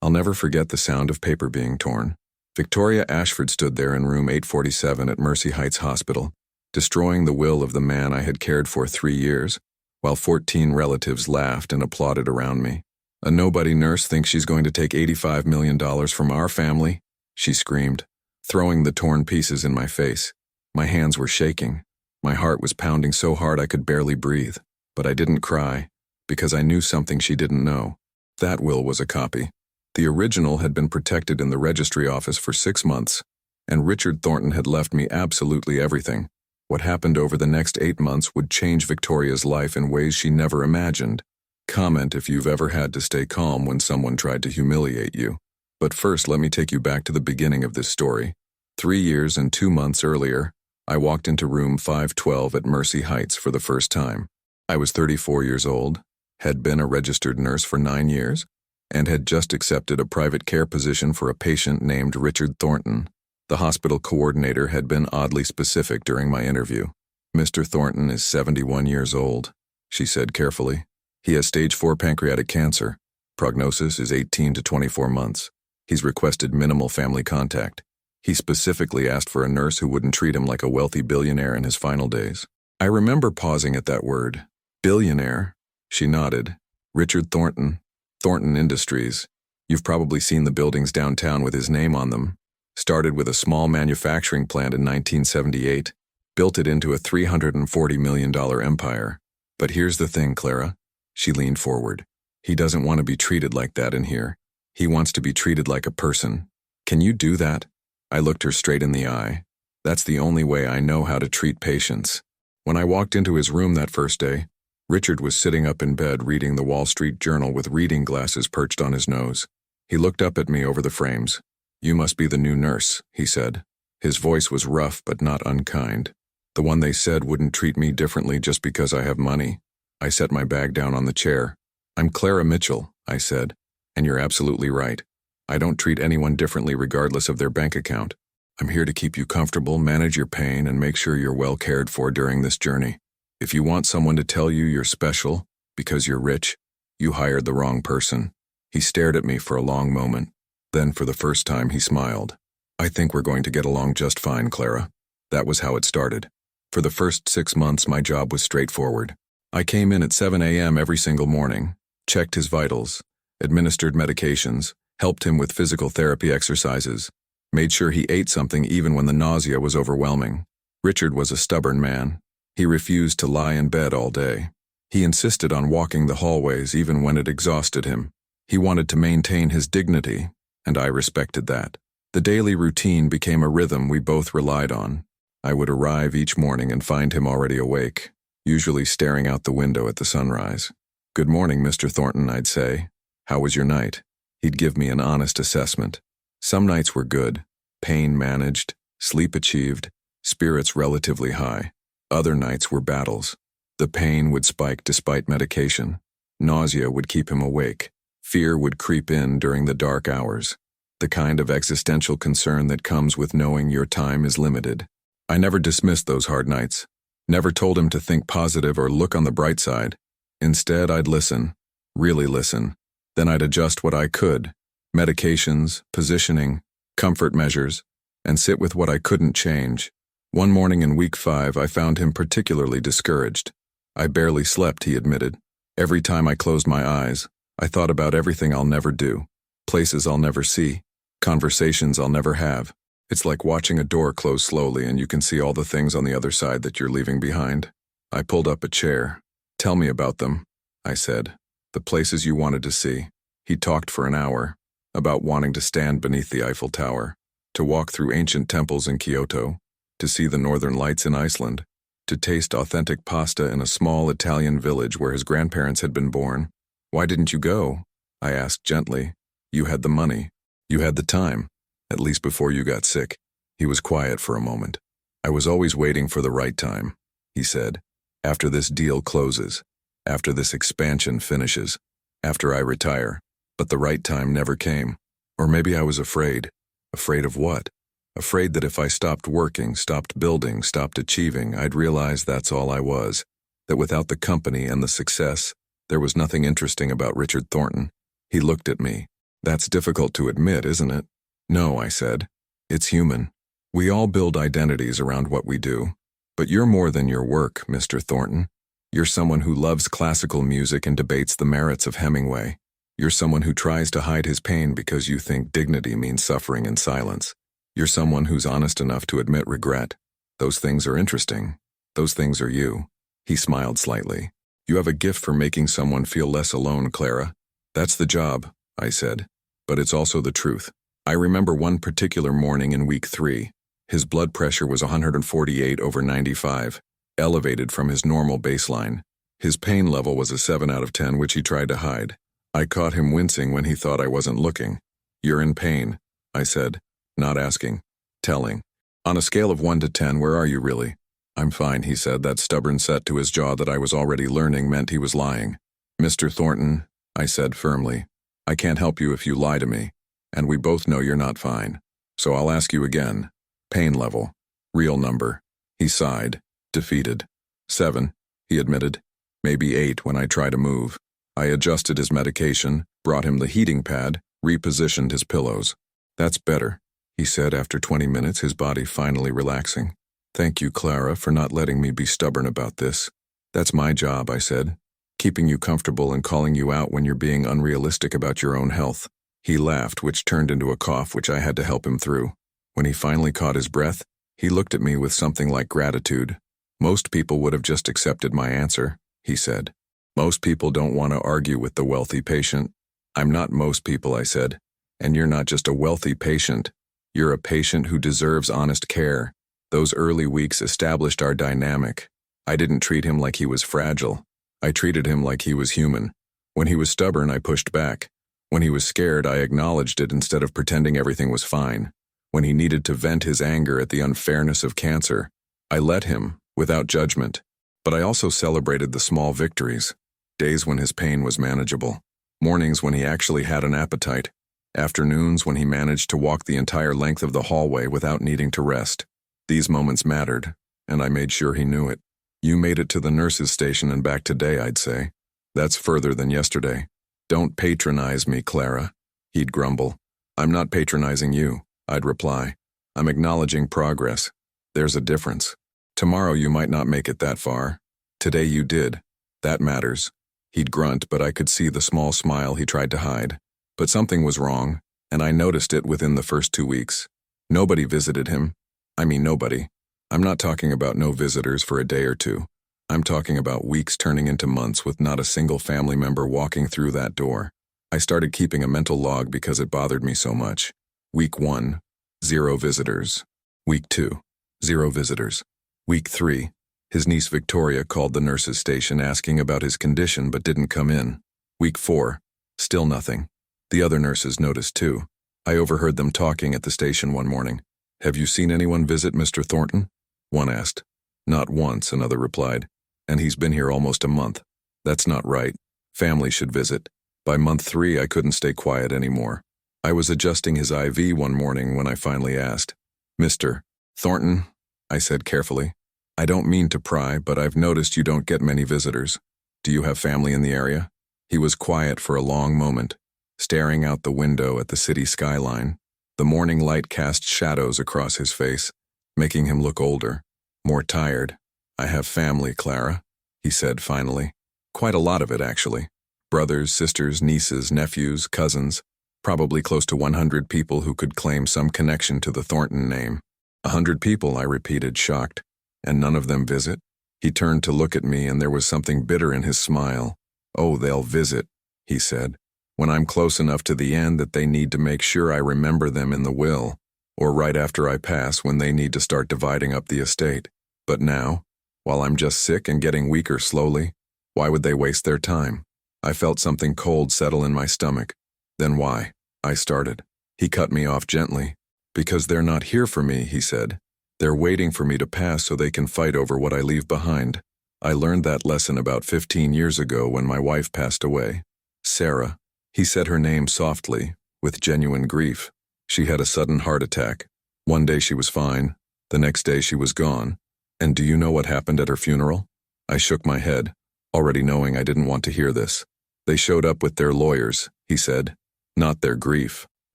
I'll never forget the sound of paper being torn. Victoria Ashford stood there in room 847 at Mercy Heights Hospital, destroying the will of the man I had cared for 3 years, while 14 relatives laughed and applauded around me. "A nobody nurse thinks she's going to take $85 million from our family?" she screamed, throwing the torn pieces in my face. My hands were shaking. My heart was pounding so hard I could barely breathe. But I didn't cry, because I knew something she didn't know. That will was a copy. The original had been protected in the registry office for 6 months, and Richard Thornton had left me absolutely everything. What happened over the next 8 months would change Victoria's life in ways she never imagined. Comment if you've ever had to stay calm when someone tried to humiliate you. But first, let me take you back to the beginning of this story. 3 years and 2 months earlier, I walked into room 512 at Mercy Heights for the first time. I was 34 years old, had been a registered nurse for 9 years, and had just accepted a private care position for a patient named Richard Thornton. The hospital coordinator had been oddly specific during my interview. "Mr. Thornton is 71 years old," she said carefully. "He has stage 4 pancreatic cancer. Prognosis is 18 to 24 months. He's requested minimal family contact. He specifically asked for a nurse who wouldn't treat him like a wealthy billionaire in his final days." I remember pausing at that word. "Billionaire?" She nodded. "Richard Thornton. Thornton Industries. You've probably seen the buildings downtown with his name on them. Started with a small manufacturing plant in 1978. Built it into a $340 million empire. But here's the thing, Clara." She leaned forward. "He doesn't want to be treated like that in here. He wants to be treated like a person. Can you do that?" I looked her straight in the eye. "That's the only way I know how to treat patients." When I walked into his room that first day, Richard was sitting up in bed reading the Wall Street Journal with reading glasses perched on his nose. He looked up at me over the frames. "You must be the new nurse," he said. His voice was rough but not unkind. "The one they said wouldn't treat me differently just because I have money." I set my bag down on the chair. "I'm Clara Mitchell," I said, "and you're absolutely right. I don't treat anyone differently regardless of their bank account. I'm here to keep you comfortable, manage your pain, and make sure you're well cared for during this journey. If you want someone to tell you you're special because you're rich, you hired the wrong person." He stared at me for a long moment. Then, for the first time, he smiled. "I think we're going to get along just fine, Clara." That was how it started. For the first 6 months, my job was straightforward. I came in at 7 a.m. every single morning, checked his vitals, administered medications, helped him with physical therapy exercises, made sure he ate something even when the nausea was overwhelming. Richard was a stubborn man. He refused to lie in bed all day. He insisted on walking the hallways even when it exhausted him. He wanted to maintain his dignity, and I respected that. The daily routine became a rhythm we both relied on. I would arrive each morning and find him already awake, usually staring out the window at the sunrise. "Good morning, Mr. Thornton," I'd say. "How was your night?" He'd give me an honest assessment. Some nights were good, pain managed, sleep achieved, spirits relatively high. Other nights were battles. The pain would spike despite medication. Nausea would keep him awake. Fear would creep in during the dark hours. The kind of existential concern that comes with knowing your time is limited. I never dismissed those hard nights. Never told him to think positive or look on the bright side. Instead, I'd listen. Really listen. Then I'd adjust what I could. Medications, positioning, comfort measures, and sit with what I couldn't change. One morning in week 5, I found him particularly discouraged. "I barely slept," he admitted. "Every time I closed my eyes, I thought about everything I'll never do, places I'll never see, conversations I'll never have. It's like watching a door close slowly and you can see all the things on the other side that you're leaving behind." I pulled up a chair. "Tell me about them," I said. "The places you wanted to see." He talked for an hour, about wanting to stand beneath the Eiffel Tower, to walk through ancient temples in Kyoto, to see the northern lights in Iceland, to taste authentic pasta in a small Italian village where his grandparents had been born. "Why didn't you go?" I asked gently. "You had the money. You had the time, at least before you got sick." He was quiet for a moment. "I was always waiting for the right time," he said. "After this deal closes, after this expansion finishes, after I retire. But the right time never came. Or maybe I was afraid. Afraid of what? Afraid that if I stopped working, stopped building, stopped achieving, I'd realize that's all I was. That without the company and the success, there was nothing interesting about Richard Thornton." He looked at me. That's difficult to admit, isn't it? No, I said. It's human. We all build identities around what we do. But you're more than your work, Mr. Thornton. You're someone who loves classical music and debates the merits of Hemingway. You're someone who tries to hide his pain because you think dignity means suffering in silence. You're someone who's honest enough to admit regret. Those things are interesting. Those things are you. He smiled slightly. You have a gift for making someone feel less alone, Clara. That's the job, I said. But it's also the truth. I remember one particular morning in week 3. His blood pressure was 148/95, elevated from his normal baseline. His pain level was a 7 out of 10, which he tried to hide. I caught him wincing when he thought I wasn't looking. You're in pain, I said, not asking, telling. On a scale of 1 to 10, where are you really? I'm fine, he said. That stubborn set to his jaw that I was already learning meant he was lying. Mr. Thornton, I said firmly, I can't help you if you lie to me, and we both know you're not fine. So I'll ask you again. Pain level. Real number. He sighed, defeated. 7, he admitted. Maybe 8 when I try to move. I adjusted his medication, brought him the heating pad, repositioned his pillows. That's better, he said after 20 minutes, his body finally relaxing. Thank you, Clara, for not letting me be stubborn about this. That's my job, I said. Keeping you comfortable and calling you out when you're being unrealistic about your own health. He laughed, which turned into a cough, which I had to help him through. When he finally caught his breath, he looked at me with something like gratitude. Most people would have just accepted my answer, he said. Most people don't want to argue with the wealthy patient. I'm not most people, I said. And you're not just a wealthy patient. You're a patient who deserves honest care. Those early weeks established our dynamic. I didn't treat him like he was fragile. I treated him like he was human. When he was stubborn, I pushed back. When he was scared, I acknowledged it instead of pretending everything was fine. When he needed to vent his anger at the unfairness of cancer, I let him, without judgment. But I also celebrated the small victories. Days when his pain was manageable. Mornings when he actually had an appetite. Afternoons when he managed to walk the entire length of the hallway without needing to rest. These moments mattered, and I made sure he knew it. You made it to the nurse's station and back today, I'd say. That's further than yesterday. Don't patronize me, Clara, he'd grumble. I'm not patronizing you, I'd reply. I'm acknowledging progress. There's a difference. Tomorrow you might not make it that far. Today you did. That matters. He'd grunt, but I could see the small smile he tried to hide. But something was wrong, and I noticed it within the first 2 weeks. Nobody visited him. I mean nobody. I'm not talking about no visitors for a day or two. I'm talking about weeks turning into months with not a single family member walking through that door. I started keeping a mental log because it bothered me so much. Week 1, 0 visitors. Week 2, 0 visitors. Week 3, his niece Victoria called the nurse's station asking about his condition but didn't come in. Week 4, still nothing. The other nurses noticed too. I overheard them talking at the station one morning. Have you seen anyone visit Mr. Thornton? One asked. Not once, another replied. And he's been here almost a month. That's not right. Family should visit. By month 3, I couldn't stay quiet anymore. I was adjusting his IV one morning when I finally asked. Mr. Thornton, I said carefully. I don't mean to pry, but I've noticed you don't get many visitors. Do you have family in the area? He was quiet for a long moment, staring out the window at the city skyline. The morning light cast shadows across his face, making him look older, more tired. I have family, Clara, he said finally. Quite a lot of it, actually. Brothers, sisters, nieces, nephews, cousins. Probably close to 100 people who could claim some connection to the Thornton name. 100 people, I repeated, shocked. And none of them visit? He turned to look at me, and there was something bitter in his smile. Oh, they'll visit, he said. When I'm close enough to the end that they need to make sure I remember them in the will, or right after I pass when they need to start dividing up the estate. But now, while I'm just sick and getting weaker slowly, why would they waste their time? I felt something cold settle in my stomach. Then why? I started. He cut me off gently. Because they're not here for me, he said. They're waiting for me to pass so they can fight over what I leave behind. I learned that lesson about 15 years ago when my wife passed away. Sarah. He said her name softly, with genuine grief. She had a sudden heart attack. One day she was fine. The next day she was gone. And do you know what happened at her funeral? I shook my head, already knowing I didn't want to hear this. They showed up with their lawyers, he said. Not their grief.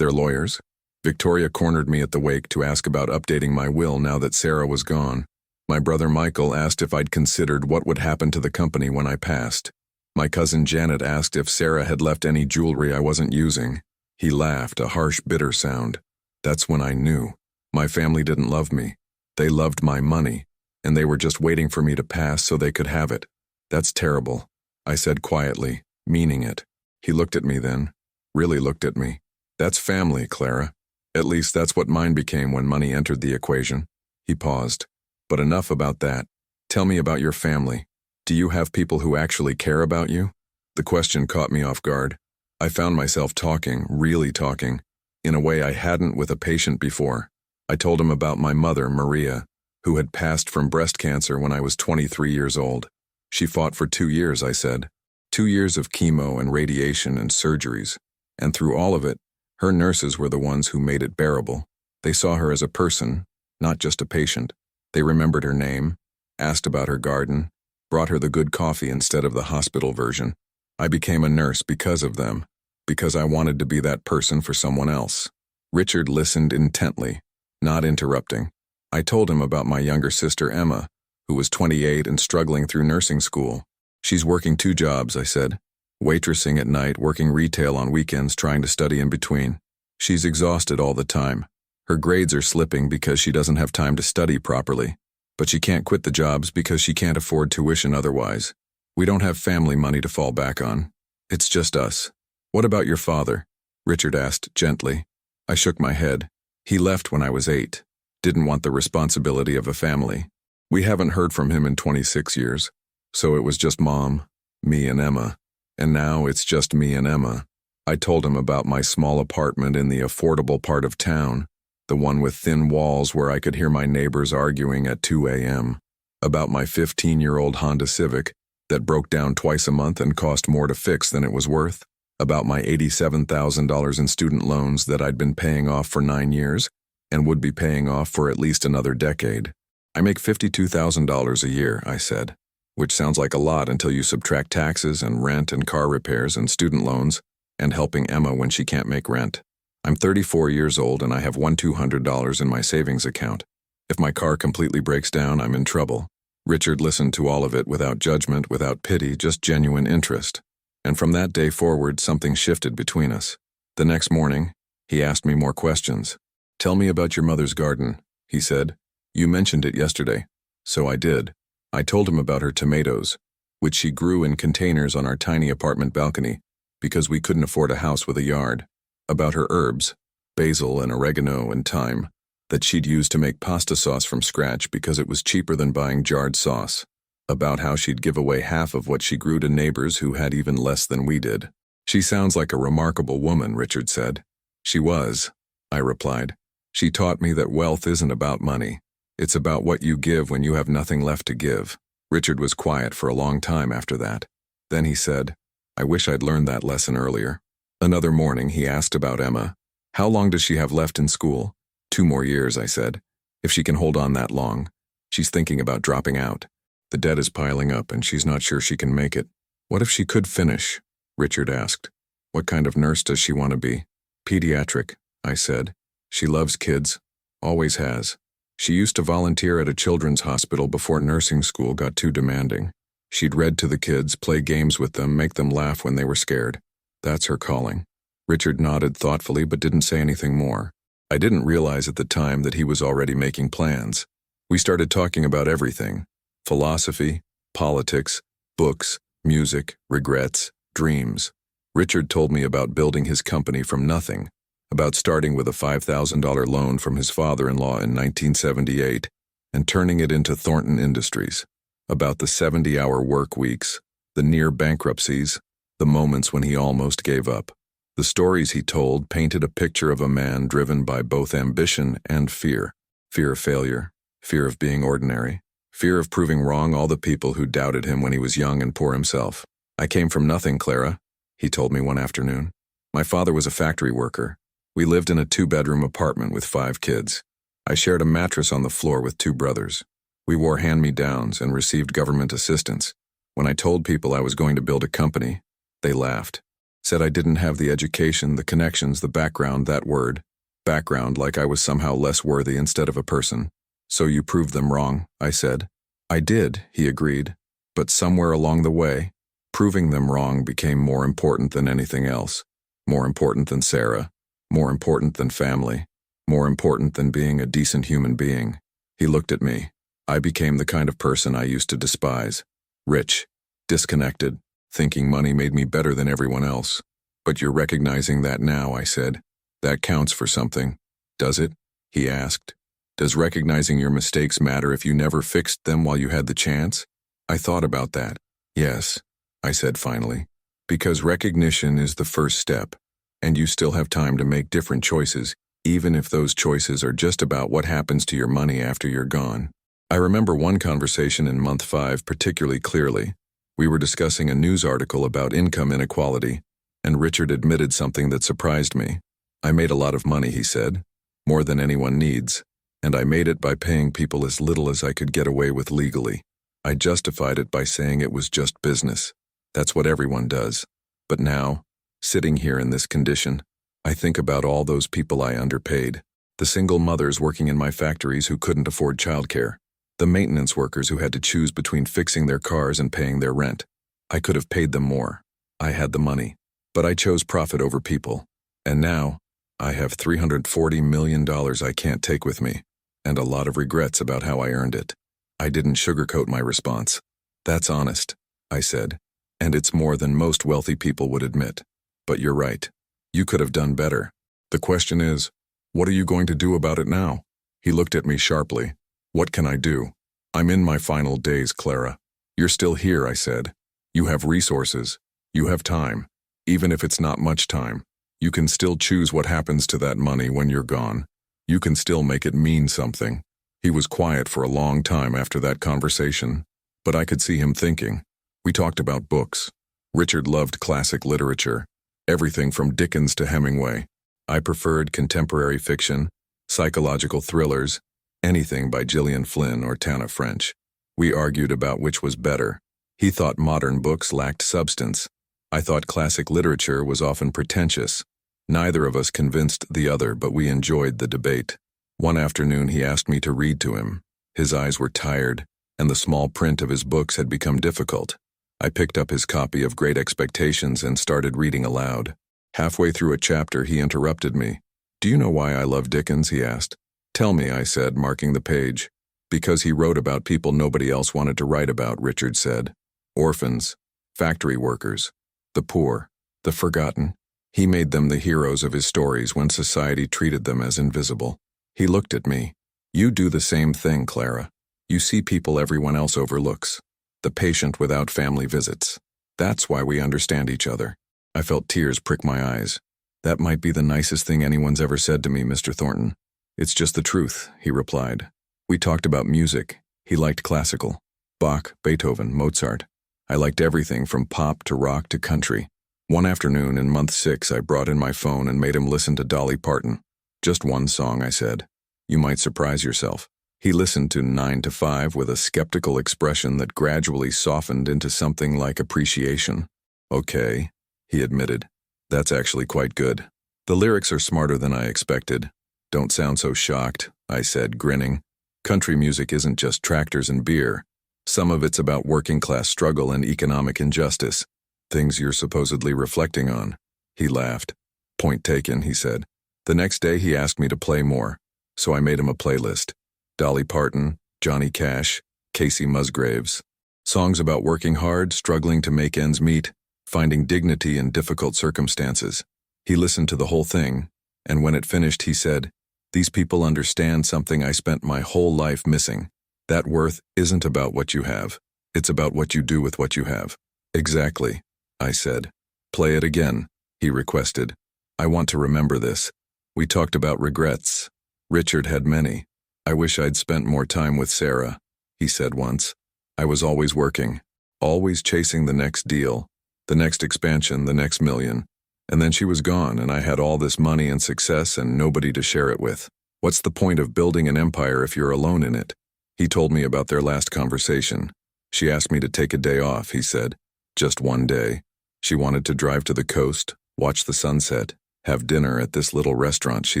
Their lawyers. Victoria cornered me at the wake to ask about updating my will now that Sarah was gone. My brother Michael asked if I'd considered what would happen to the company when I passed. My cousin Janet asked if Sarah had left any jewelry I wasn't using. He laughed, a harsh, bitter sound. That's when I knew. My family didn't love me. They loved my money, and they were just waiting for me to pass so they could have it. That's terrible, I said quietly, meaning it. He looked at me then, really looked at me. That's family, Clara. At least that's what mine became when money entered the equation. He paused. But enough about that. Tell me about your family. Do you have people who actually care about you? The question caught me off guard. I found myself talking, really talking, in a way I hadn't with a patient before. I told him about my mother, Maria, who had passed from breast cancer when I was 23 years old. She fought for 2 years, I said. 2 years of chemo and radiation and surgeries. And through all of it, her nurses were the ones who made it bearable. They saw her as a person, not just a patient. They remembered her name, asked about her garden, brought her the good coffee instead of the hospital version. I became a nurse because of them, because I wanted to be that person for someone else. Richard listened intently, not interrupting. I told him about my younger sister Emma, who was 28 and struggling through nursing school. She's working 2 jobs, I said. Waitressing at night, working retail on weekends, trying to study in between. She's exhausted all the time. Her grades are slipping because she doesn't have time to study properly. But she can't quit the jobs because she can't afford tuition otherwise. We don't have family money to fall back on. It's just us. What about your father? Richard asked gently. I shook my head. He left when I was 8. Didn't want the responsibility of a family. We haven't heard from him in 26 years. So it was just Mom, me and Emma. And now it's just me and Emma. I told him about my small apartment in the affordable part of town, the one with thin walls where I could hear my neighbors arguing at 2 a.m., about my 15-year-old Honda Civic that broke down twice a month and cost more to fix than it was worth, about my $87,000 in student loans that I'd been paying off for 9 years and would be paying off for at least another decade. I make $52,000 a year, I said, which sounds like a lot until you subtract taxes and rent and car repairs and student loans and helping Emma when she can't make rent. I'm 34 years old and I have $200 in my savings account. If my car completely breaks down, I'm in trouble. Richard listened to all of it without judgment, without pity, just genuine interest. And from that day forward, something shifted between us. The next morning, he asked me more questions. Tell me about your mother's garden, he said. You mentioned it yesterday. So I did. I told him about her tomatoes, which she grew in containers on our tiny apartment balcony because we couldn't afford a house with a yard. About her herbs, basil and oregano and thyme, that she'd use to make pasta sauce from scratch because it was cheaper than buying jarred sauce. About how she'd give away half of what she grew to neighbors who had even less than we did. She sounds like a remarkable woman, Richard said. She was, I replied. She taught me that wealth isn't about money. It's about what you give when you have nothing left to give. Richard was quiet for a long time after that. Then he said, I wish I'd learned that lesson earlier. Another morning, he asked about Emma. How long does she have left in school? 2 more years, I said. If she can hold on that long. She's thinking about dropping out. The debt is piling up and she's not sure she can make it. What if she could finish? Richard asked. What kind of nurse does she want to be? Pediatric, I said. She loves kids. Always has. She used to volunteer at a children's hospital before nursing school got too demanding. She'd read to the kids, play games with them, make them laugh when they were scared. That's her calling. Richard nodded thoughtfully but didn't say anything more. I didn't realize at the time that he was already making plans. We started talking about everything. Philosophy, politics, books, music, regrets, dreams. Richard told me about building his company from nothing, about starting with a $5,000 loan from his father-in-law in 1978 and turning it into Thornton Industries, about the 70-hour work weeks, the near bankruptcies, the moments when he almost gave up. The stories he told painted a picture of a man driven by both ambition and fear. Fear of failure, fear of being ordinary, fear of proving wrong all the people who doubted him when he was young and poor himself. I came from nothing, Clara, he told me one afternoon. My father was a factory worker. We lived in a 2-bedroom apartment with 5 kids. I shared a mattress on the floor with 2 brothers. We wore hand-me-downs and received government assistance. When I told people I was going to build a company, they laughed. Said I didn't have the education, the connections, the background, that word. Background, like I was somehow less worthy instead of a person. So you proved them wrong, I said. I did, he agreed. But somewhere along the way, proving them wrong became more important than anything else. More important than Sarah. More important than family. More important than being a decent human being. He looked at me. I became the kind of person I used to despise. Rich. Disconnected. Thinking money made me better than everyone else. But you're recognizing that now, I said. That counts for something. Does it? He asked. Does recognizing your mistakes matter if you never fixed them while you had the chance? I thought about that. Yes, I said finally. Because recognition is the first step, and you still have time to make different choices, even if those choices are just about what happens to your money after you're gone. I remember one conversation in month 5 particularly clearly. We were discussing a news article about income inequality, and Richard admitted something that surprised me. I made a lot of money, he said, more than anyone needs, and I made it by paying people as little as I could get away with legally. I justified it by saying it was just business. That's what everyone does. But now, sitting here in this condition, I think about all those people I underpaid. The single mothers working in my factories who couldn't afford childcare. The maintenance workers who had to choose between fixing their cars and paying their rent. I could have paid them more. I had the money. But I chose profit over people. And now, I have $340 million I can't take with me, and a lot of regrets about how I earned it. I didn't sugarcoat my response. That's honest, I said, and it's more than most wealthy people would admit. But you're right. You could have done better. The question is, what are you going to do about it now? He looked at me sharply. What can I do? I'm in my final days, Clara. You're still here, I said. You have resources. You have time. Even if it's not much time, you can still choose what happens to that money when you're gone. You can still make it mean something. He was quiet for a long time after that conversation, but I could see him thinking. We talked about books. Richard loved classic literature, everything from Dickens to Hemingway. I preferred contemporary fiction, psychological thrillers, anything by Gillian Flynn or Tana French. We argued about which was better. He thought modern books lacked substance. I thought classic literature was often pretentious. Neither of us convinced the other, but we enjoyed the debate. One afternoon he asked me to read to him. His eyes were tired, and the small print of his books had become difficult. I picked up his copy of Great Expectations and started reading aloud. Halfway through a chapter he interrupted me. Do you know why I love Dickens? He asked. Tell me, I said, marking the page. Because he wrote about people nobody else wanted to write about, Richard said. Orphans, factory workers, the poor, the forgotten. He made them the heroes of his stories when society treated them as invisible. He looked at me. You do the same thing, Clara. You see people everyone else overlooks. The patient without family visits. That's why we understand each other. I felt tears prick my eyes. That might be the nicest thing anyone's ever said to me, Mr. Thornton. It's just the truth, he replied. We talked about music. He liked classical. Bach, Beethoven, Mozart. I liked everything from pop to rock to country. One afternoon in month 6, I brought in my phone and made him listen to Dolly Parton. Just one song, I said. You might surprise yourself. He listened to 9 to 5 with a skeptical expression that gradually softened into something like appreciation. Okay, he admitted. That's actually quite good. The lyrics are smarter than I expected. Don't sound so shocked, I said, grinning. Country music isn't just tractors and beer. Some of it's about working-class struggle and economic injustice. Things you're supposedly reflecting on. He laughed. Point taken, he said. The next day he asked me to play more, so I made him a playlist. Dolly Parton, Johnny Cash, Casey Musgraves. Songs about working hard, struggling to make ends meet, finding dignity in difficult circumstances. He listened to the whole thing, and when it finished he said, These people understand something I spent my whole life missing. That worth isn't about what you have. It's about what you do with what you have. Exactly, I said. Play it again, he requested. I want to remember this. We talked about regrets. Richard had many. I wish I'd spent more time with Sarah, he said once. I was always working, always chasing the next deal, the next expansion, the next million. And then she was gone, and I had all this money and success and nobody to share it with. What's the point of building an empire if you're alone in it? He told me about their last conversation. She asked me to take a day off, he said. Just one day. She wanted to drive to the coast, watch the sunset, have dinner at this little restaurant she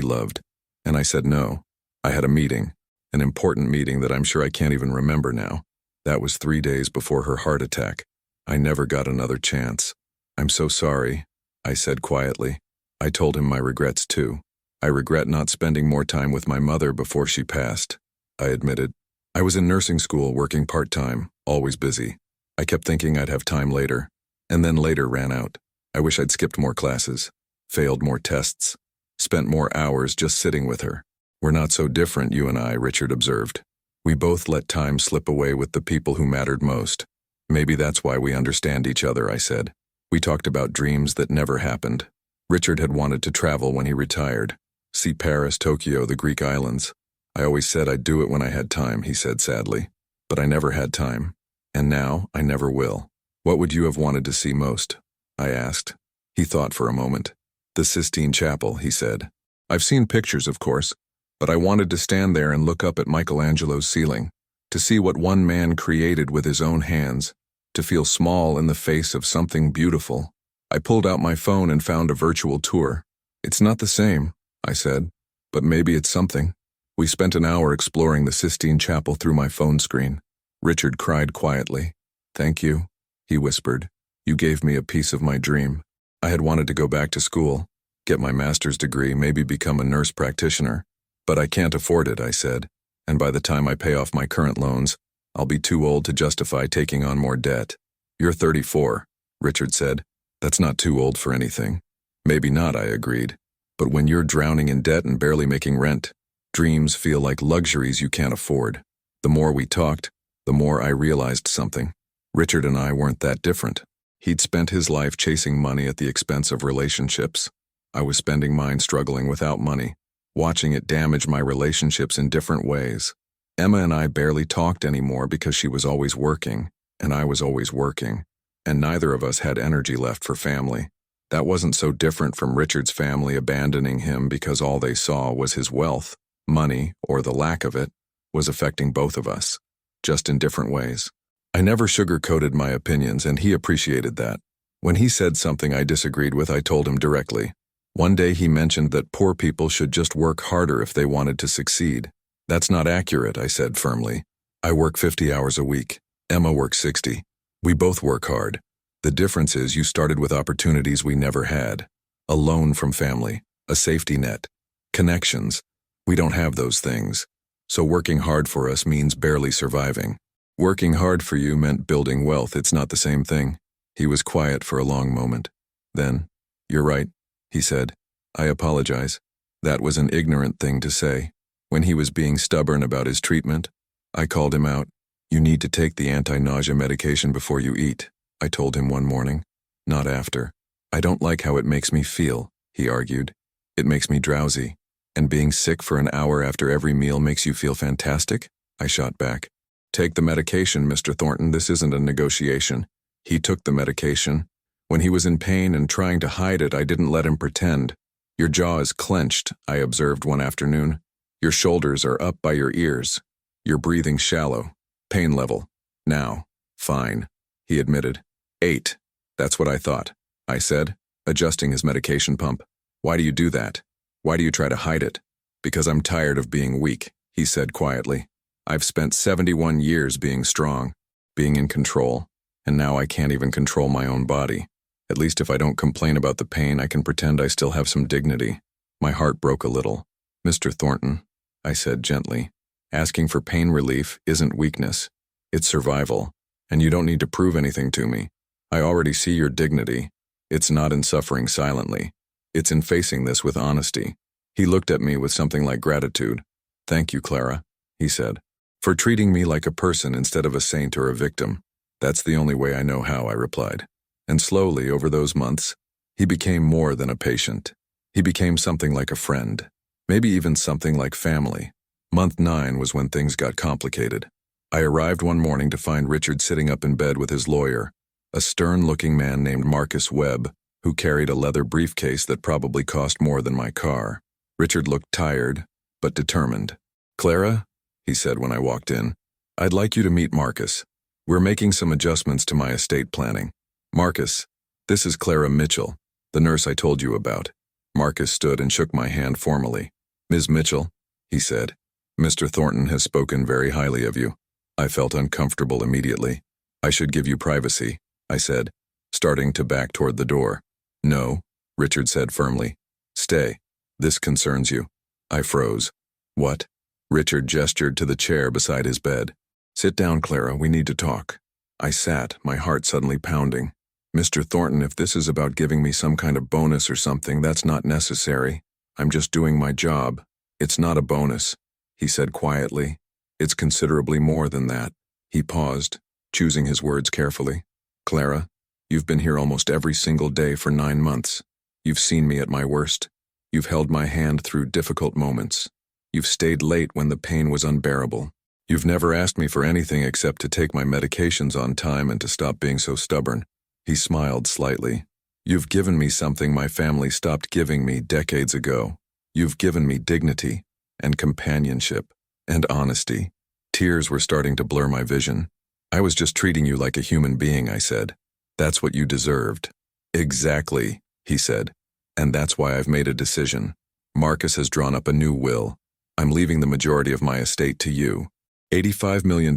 loved. And I said no. I had a meeting, an important meeting that I'm sure I can't even remember now. That was 3 days before her heart attack. I never got another chance. I'm so sorry, I said quietly. I told him my regrets too. I regret not spending more time with my mother before she passed, I admitted. I was in nursing school working part-time, always busy. I kept thinking I'd have time later, and then later ran out. I wish I'd skipped more classes, failed more tests, spent more hours just sitting with her. We're not so different, you and I, Richard observed. We both let time slip away with the people who mattered most. Maybe that's why we understand each other, I said. We talked about dreams that never happened. Richard had wanted to travel when he retired. See Paris, Tokyo, the Greek islands. I always said I'd do it when I had time, he said sadly. But I never had time. And now I never will. What would you have wanted to see most? I asked. He thought for a moment. The Sistine Chapel, he said. I've seen pictures, of course, but I wanted to stand there and look up at Michelangelo's ceiling, to see what one man created with his own hands, to feel small in the face of something beautiful. I pulled out my phone and found a virtual tour. It's not the same, I said, but maybe it's something. We spent an hour exploring the Sistine Chapel through my phone screen. Richard cried quietly. Thank you, he whispered. You gave me a piece of my dream. I had wanted to go back to school, get my master's degree, maybe become a nurse practitioner. But I can't afford it, I said, and by the time I pay off my current loans, I'll be too old to justify taking on more debt. You're 34, Richard said. That's not too old for anything. Maybe not, I agreed. But when you're drowning in debt and barely making rent, dreams feel like luxuries you can't afford. The more we talked, the more I realized something. Richard and I weren't that different. He'd spent his life chasing money at the expense of relationships. I was spending mine struggling without money, watching it damage my relationships in different ways. Emma and I barely talked anymore because she was always working, and I was always working, and neither of us had energy left for family. That wasn't so different from Richard's family abandoning him because all they saw was his wealth. Money, or the lack of it, was affecting both of us, just in different ways. I never sugar-coated my opinions, and he appreciated that. When he said something I disagreed with, I told him directly. One day he mentioned that poor people should just work harder if they wanted to succeed. That's not accurate, I said firmly. I work 50 hours a week. Emma works 60. We both work hard. The difference is you started with opportunities we never had. A loan from family, a safety net, connections. We don't have those things. So working hard for us means barely surviving. Working hard for you meant building wealth. It's not the same thing. He was quiet for a long moment. Then, you're right, he said. I apologize. That was an ignorant thing to say. When he was being stubborn about his treatment, I called him out. You need to take the anti-nausea medication before you eat, I told him one morning. Not after. I don't like how it makes me feel, he argued. It makes me drowsy. And being sick for an hour after every meal makes you feel fantastic? I shot back. Take the medication, Mr. Thornton. This isn't a negotiation. He took the medication. When he was in pain and trying to hide it, I didn't let him pretend. Your jaw is clenched, I observed one afternoon. Your shoulders are up by your ears. You're breathing shallow. Pain level. Now. Fine, he admitted. 8. That's what I thought, I said, adjusting his medication pump. Why do you do that? Why do you try to hide it? Because I'm tired of being weak, he said quietly. I've spent 71 years being strong, being in control, and now I can't even control my own body. At least if I don't complain about the pain, I can pretend I still have some dignity. My heart broke a little. Mr. Thornton, I said gently, asking for pain relief isn't weakness. It's survival, and you don't need to prove anything to me. I already see your dignity. It's not in suffering silently. It's in facing this with honesty. He looked at me with something like gratitude. Thank you, Clara, he said, for treating me like a person instead of a saint or a victim. That's the only way I know how, I replied. And slowly, over those months, he became more than a patient. He became something like a friend, maybe even something like family. Month 9 was when things got complicated. I arrived one morning to find Richard sitting up in bed with his lawyer, a stern-looking man named Marcus Webb, who carried a leather briefcase that probably cost more than my car. Richard looked tired, but determined. Clara, he said when I walked in, I'd like you to meet Marcus. We're making some adjustments to my estate planning. Marcus, This is Clara Mitchell, the nurse I told you about. Marcus stood and shook my hand formally. Ms. Mitchell, he said, Mr. Thornton has spoken very highly of you. I felt uncomfortable immediately. I should give you privacy, I said, starting to back toward the door. No, Richard said firmly. Stay. This concerns you. I froze. What? Richard gestured to the chair beside his bed. Sit down, Clara, we need to talk. I sat, my heart suddenly pounding. Mr. Thornton, if this is about giving me some kind of bonus or something, that's not necessary. I'm just doing my job. It's not a bonus, he said quietly. It's considerably more than that. He paused, choosing his words carefully. Clara, you've been here almost every single day for 9 months. You've seen me at my worst. You've held my hand through difficult moments. You've stayed late when the pain was unbearable. You've never asked me for anything except to take my medications on time and to stop being so stubborn. He smiled slightly. You've given me something my family stopped giving me decades ago. You've given me dignity and companionship and honesty. Tears were starting to blur my vision. I was just treating you like a human being, I said. That's what you deserved. Exactly, he said. And that's why I've made a decision. Marcus has drawn up a new will. I'm leaving the majority of my estate to you. $85 million.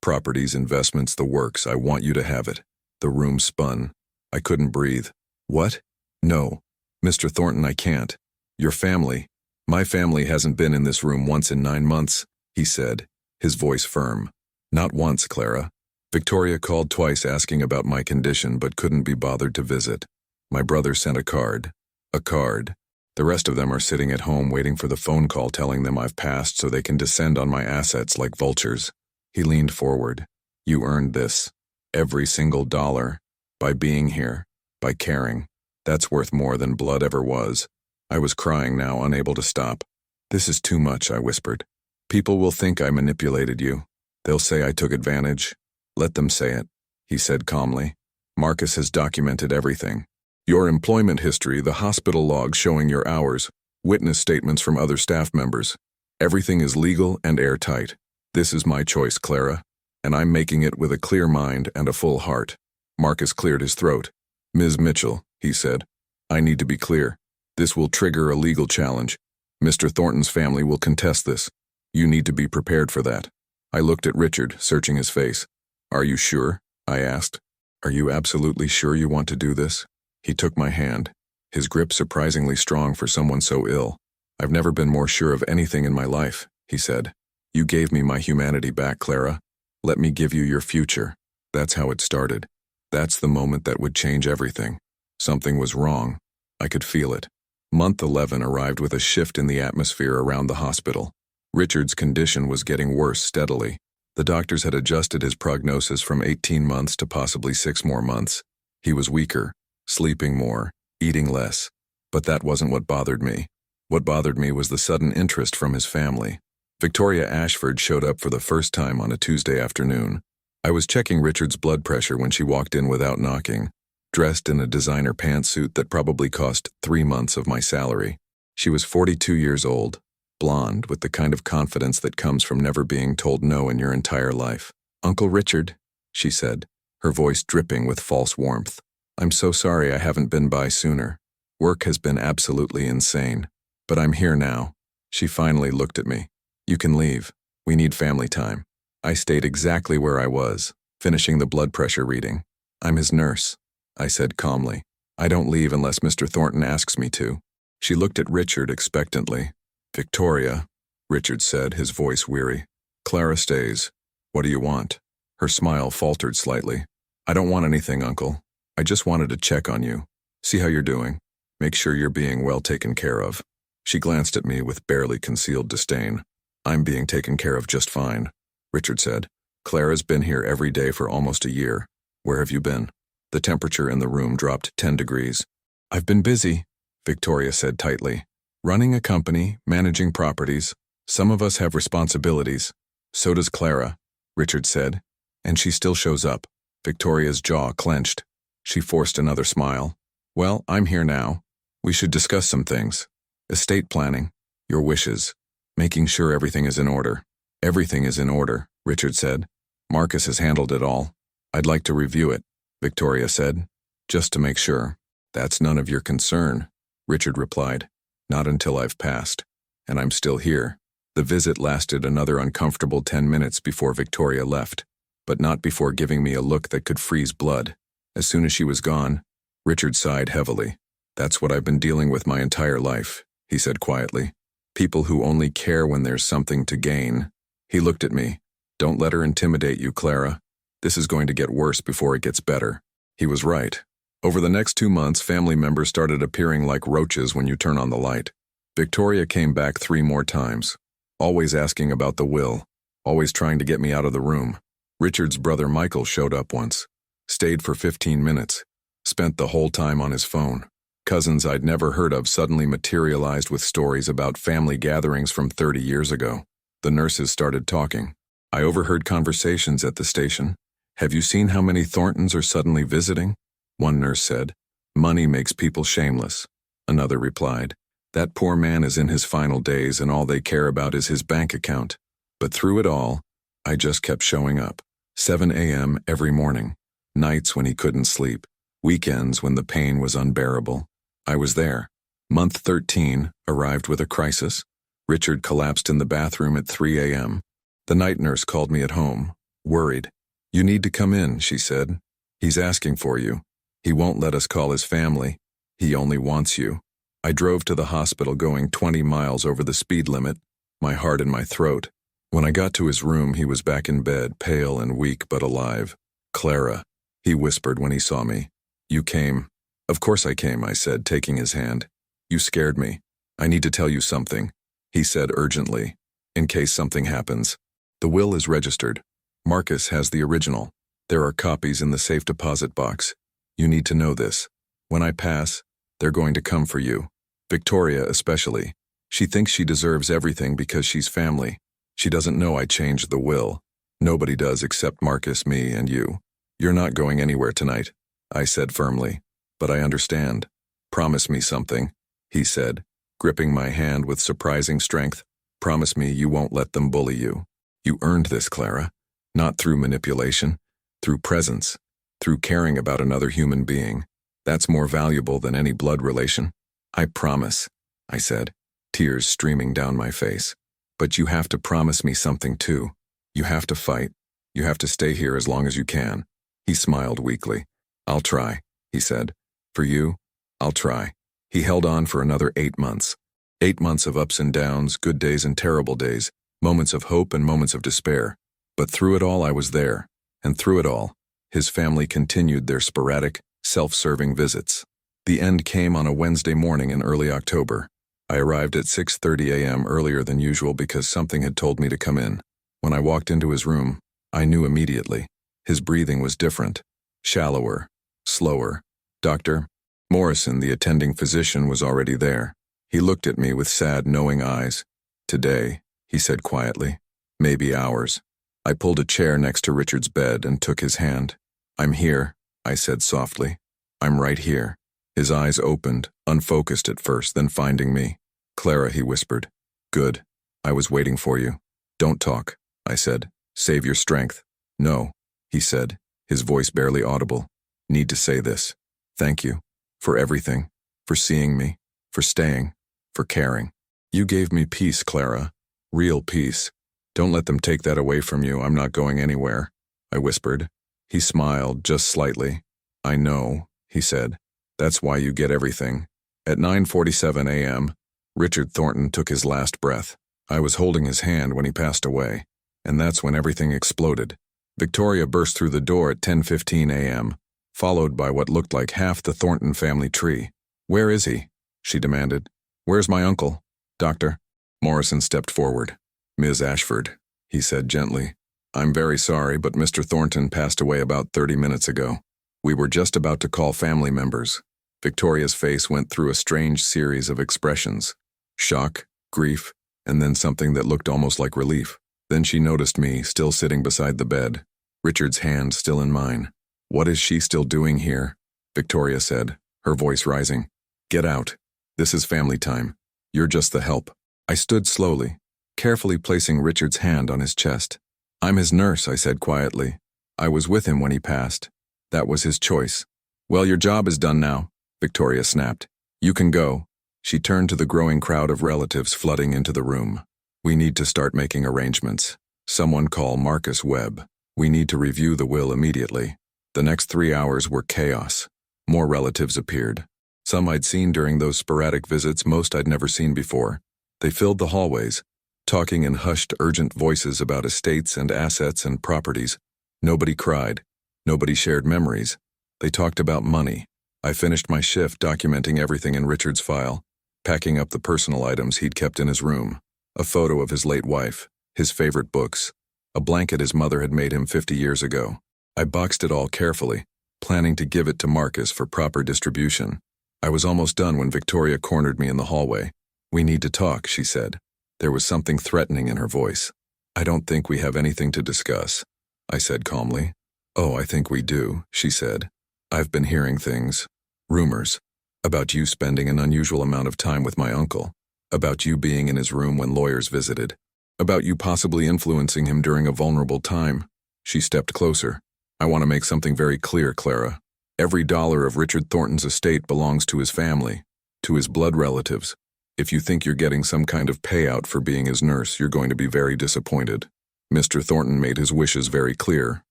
Properties, investments, the works. I want you to have it. The room spun. I couldn't breathe. What? No. Mr. Thornton, I can't. Your family. My family hasn't been in this room once in 9 months, he said, his voice firm. Not once, Clara. Victoria called twice asking about my condition but couldn't be bothered to visit. My brother sent a card. A card. The rest of them are sitting at home waiting for the phone call telling them I've passed so they can descend on my assets like vultures. He leaned forward. You earned this. Every single dollar. By being here. By caring. That's worth more than blood ever was. I was crying now, unable to stop. This is too much, I whispered. People will think I manipulated you. They'll say I took advantage. Let them say it, he said calmly. Marcus has documented everything. Your employment history, the hospital logs showing your hours, witness statements from other staff members. Everything is legal and airtight. This is my choice, Clara, and I'm making it with a clear mind and a full heart. Marcus cleared his throat. Ms. Mitchell, he said, I need to be clear. This will trigger a legal challenge. Mr. Thornton's family will contest this. You need to be prepared for that. I looked at Richard, searching his face. Are you sure? I asked. Are you absolutely sure you want to do this? He took my hand, his grip surprisingly strong for someone so ill. I've never been more sure of anything in my life, he said. You gave me my humanity back, Clara. Let me give you your future. That's how it started. That's the moment that would change everything. Something was wrong. I could feel it. Month 11 arrived with a shift in the atmosphere around the hospital. Richard's condition was getting worse steadily. The doctors had adjusted his prognosis from 18 months to possibly 6 more months. He was weaker, sleeping more, eating less. But that wasn't what bothered me. What bothered me was the sudden interest from his family. Victoria Ashford showed up for the first time on a Tuesday afternoon. I was checking Richard's blood pressure when she walked in without knocking, dressed in a designer pantsuit that probably cost 3 months of my salary. She was 42 years old, blonde, with the kind of confidence that comes from never being told no in your entire life. Uncle Richard, she said, her voice dripping with false warmth. I'm so sorry I haven't been by sooner. Work has been absolutely insane. But I'm here now. She finally looked at me. You can leave. We need family time. I stayed exactly where I was, finishing the blood pressure reading. I'm his nurse, I said calmly. I don't leave unless Mr. Thornton asks me to. She looked at Richard expectantly. Victoria, Richard said, his voice weary. Clara stays. What do you want? Her smile faltered slightly. I don't want anything, Uncle. I just wanted to check on you. See how you're doing. Make sure you're being well taken care of. She glanced at me with barely concealed disdain. I'm being taken care of just fine, Richard said. Clara's been here every day for almost a year. Where have you been? The temperature in the room dropped 10 degrees. I've been busy, Victoria said tightly. Running a company, managing properties. Some of us have responsibilities. So does Clara, Richard said. And she still shows up. Victoria's jaw clenched. She forced another smile. Well, I'm here now. We should discuss some things. Estate planning. Your wishes. Making sure everything is in order. Everything is in order, Richard said. Marcus has handled it all. I'd like to review it, Victoria said. Just to make sure. That's none of your concern, Richard replied. Not until I've passed. And I'm still here. The visit lasted another uncomfortable 10 minutes before Victoria left, but not before giving me a look that could freeze blood. As soon as she was gone, Richard sighed heavily. That's what I've been dealing with my entire life, he said quietly. People who only care when there's something to gain. He looked at me. Don't let her intimidate you, Clara. This is going to get worse before it gets better. He was right. Over the next 2 months, family members started appearing like roaches when you turn on the light. Victoria came back 3 more times, always asking about the will, always trying to get me out of the room. Richard's brother Michael showed up once, stayed for 15 minutes, spent the whole time on his phone. Cousins I'd never heard of suddenly materialized with stories about family gatherings from 30 years ago. The nurses started talking. I overheard conversations at the station. Have you seen how many Thorntons are suddenly visiting? One nurse said. Money makes people shameless. Another replied. That poor man is in his final days and all they care about is his bank account. But through it all, I just kept showing up. 7 a.m. every morning. Nights when he couldn't sleep. Weekends when the pain was unbearable. I was there. Month 13 arrived with a crisis. Richard collapsed in the bathroom at 3 a.m. The night nurse called me at home, worried. You need to come in, she said. He's asking for you. He won't let us call his family. He only wants you. I drove to the hospital going 20 miles over the speed limit, my heart in my throat. When I got to his room, he was back in bed, pale and weak but alive. Clara, he whispered when he saw me. You came. Of course I came, I said, taking his hand. You scared me. I need to tell you something, he said urgently, in case something happens. The will is registered. Marcus has the original. There are copies in the safe deposit box. You need to know this. When I pass, they're going to come for you. Victoria especially. She thinks she deserves everything because she's family. She doesn't know I changed the will. Nobody does except Marcus, me, and you. You're not going anywhere tonight, I said firmly. But I understand. Promise me something, he said, gripping my hand with surprising strength. Promise me you won't let them bully you. You earned this, Clara. Not through manipulation, through presence, through caring about another human being. That's more valuable than any blood relation. I promise, I said, tears streaming down my face. But you have to promise me something too. You have to fight. You have to stay here as long as you can. He smiled weakly. I'll try, he said. For you, I'll try. He held on for another 8 months. 8 months of ups and downs, good days and terrible days, moments of hope and moments of despair. But through it all I was there, and through it all, his family continued their sporadic, self-serving visits. The end came on a Wednesday morning in early October. I arrived at 6:30 a.m. earlier than usual because something had told me to come in. When I walked into his room, I knew immediately. His breathing was different, shallower, slower. Dr. Morrison, the attending physician, was already there. He looked at me with sad, knowing eyes. Today, he said quietly. Maybe hours. I pulled a chair next to Richard's bed and took his hand. I'm here, I said softly. I'm right here. His eyes opened, unfocused at first, then finding me. Clara, he whispered. Good. I was waiting for you. Don't talk, I said. Save your strength. No, he said, his voice barely audible. Need to say this. Thank you. For everything. For seeing me. For staying. For caring. You gave me peace, Clara. Real peace. Don't let them take that away from you. I'm not going anywhere, I whispered. He smiled, just slightly. I know, he said. That's why you get everything. At 9:47 a.m., Richard Thornton took his last breath. I was holding his hand when he passed away, and that's when everything exploded. Victoria burst through the door at 10:15 a.m., followed by what looked like half the Thornton family tree. Where is he? She demanded. Where's my uncle? Doctor? Morrison stepped forward. Ms. Ashford, he said gently. I'm very sorry, but Mr. Thornton passed away about 30 minutes ago. We were just about to call family members. Victoria's face went through a strange series of expressions. Shock, grief, and then something that looked almost like relief. Then she noticed me, still sitting beside the bed, Richard's hand still in mine. What is she still doing here? Victoria said, her voice rising. Get out. This is family time. You're just the help. I stood slowly, carefully placing Richard's hand on his chest. I'm his nurse, I said quietly. I was with him when he passed. That was his choice. Well, your job is done now, Victoria snapped. You can go. She turned to the growing crowd of relatives flooding into the room. We need to start making arrangements. Someone call Marcus Webb. We need to review the will immediately. The next 3 hours were chaos. More relatives appeared. Some I'd seen during those sporadic visits, most I'd never seen before. They filled the hallways, talking in hushed, urgent voices about estates and assets and properties. Nobody cried. Nobody shared memories. They talked about money. I finished my shift documenting everything in Richard's file, packing up the personal items he'd kept in his room. A photo of his late wife, his favorite books, a blanket his mother had made him 50 years ago. I boxed it all carefully, planning to give it to Marcus for proper distribution. I was almost done when Victoria cornered me in the hallway. We need to talk, she said. There was something threatening in her voice. I don't think we have anything to discuss, I said calmly. Oh, I think we do, she said. I've been hearing things, rumors, about you spending an unusual amount of time with my uncle, about you being in his room when lawyers visited, about you possibly influencing him during a vulnerable time. She stepped closer. I want to make something very clear, Clara. Every dollar of Richard Thornton's estate belongs to his family, to his blood relatives. If you think you're getting some kind of payout for being his nurse, you're going to be very disappointed. Mr. Thornton made his wishes very clear,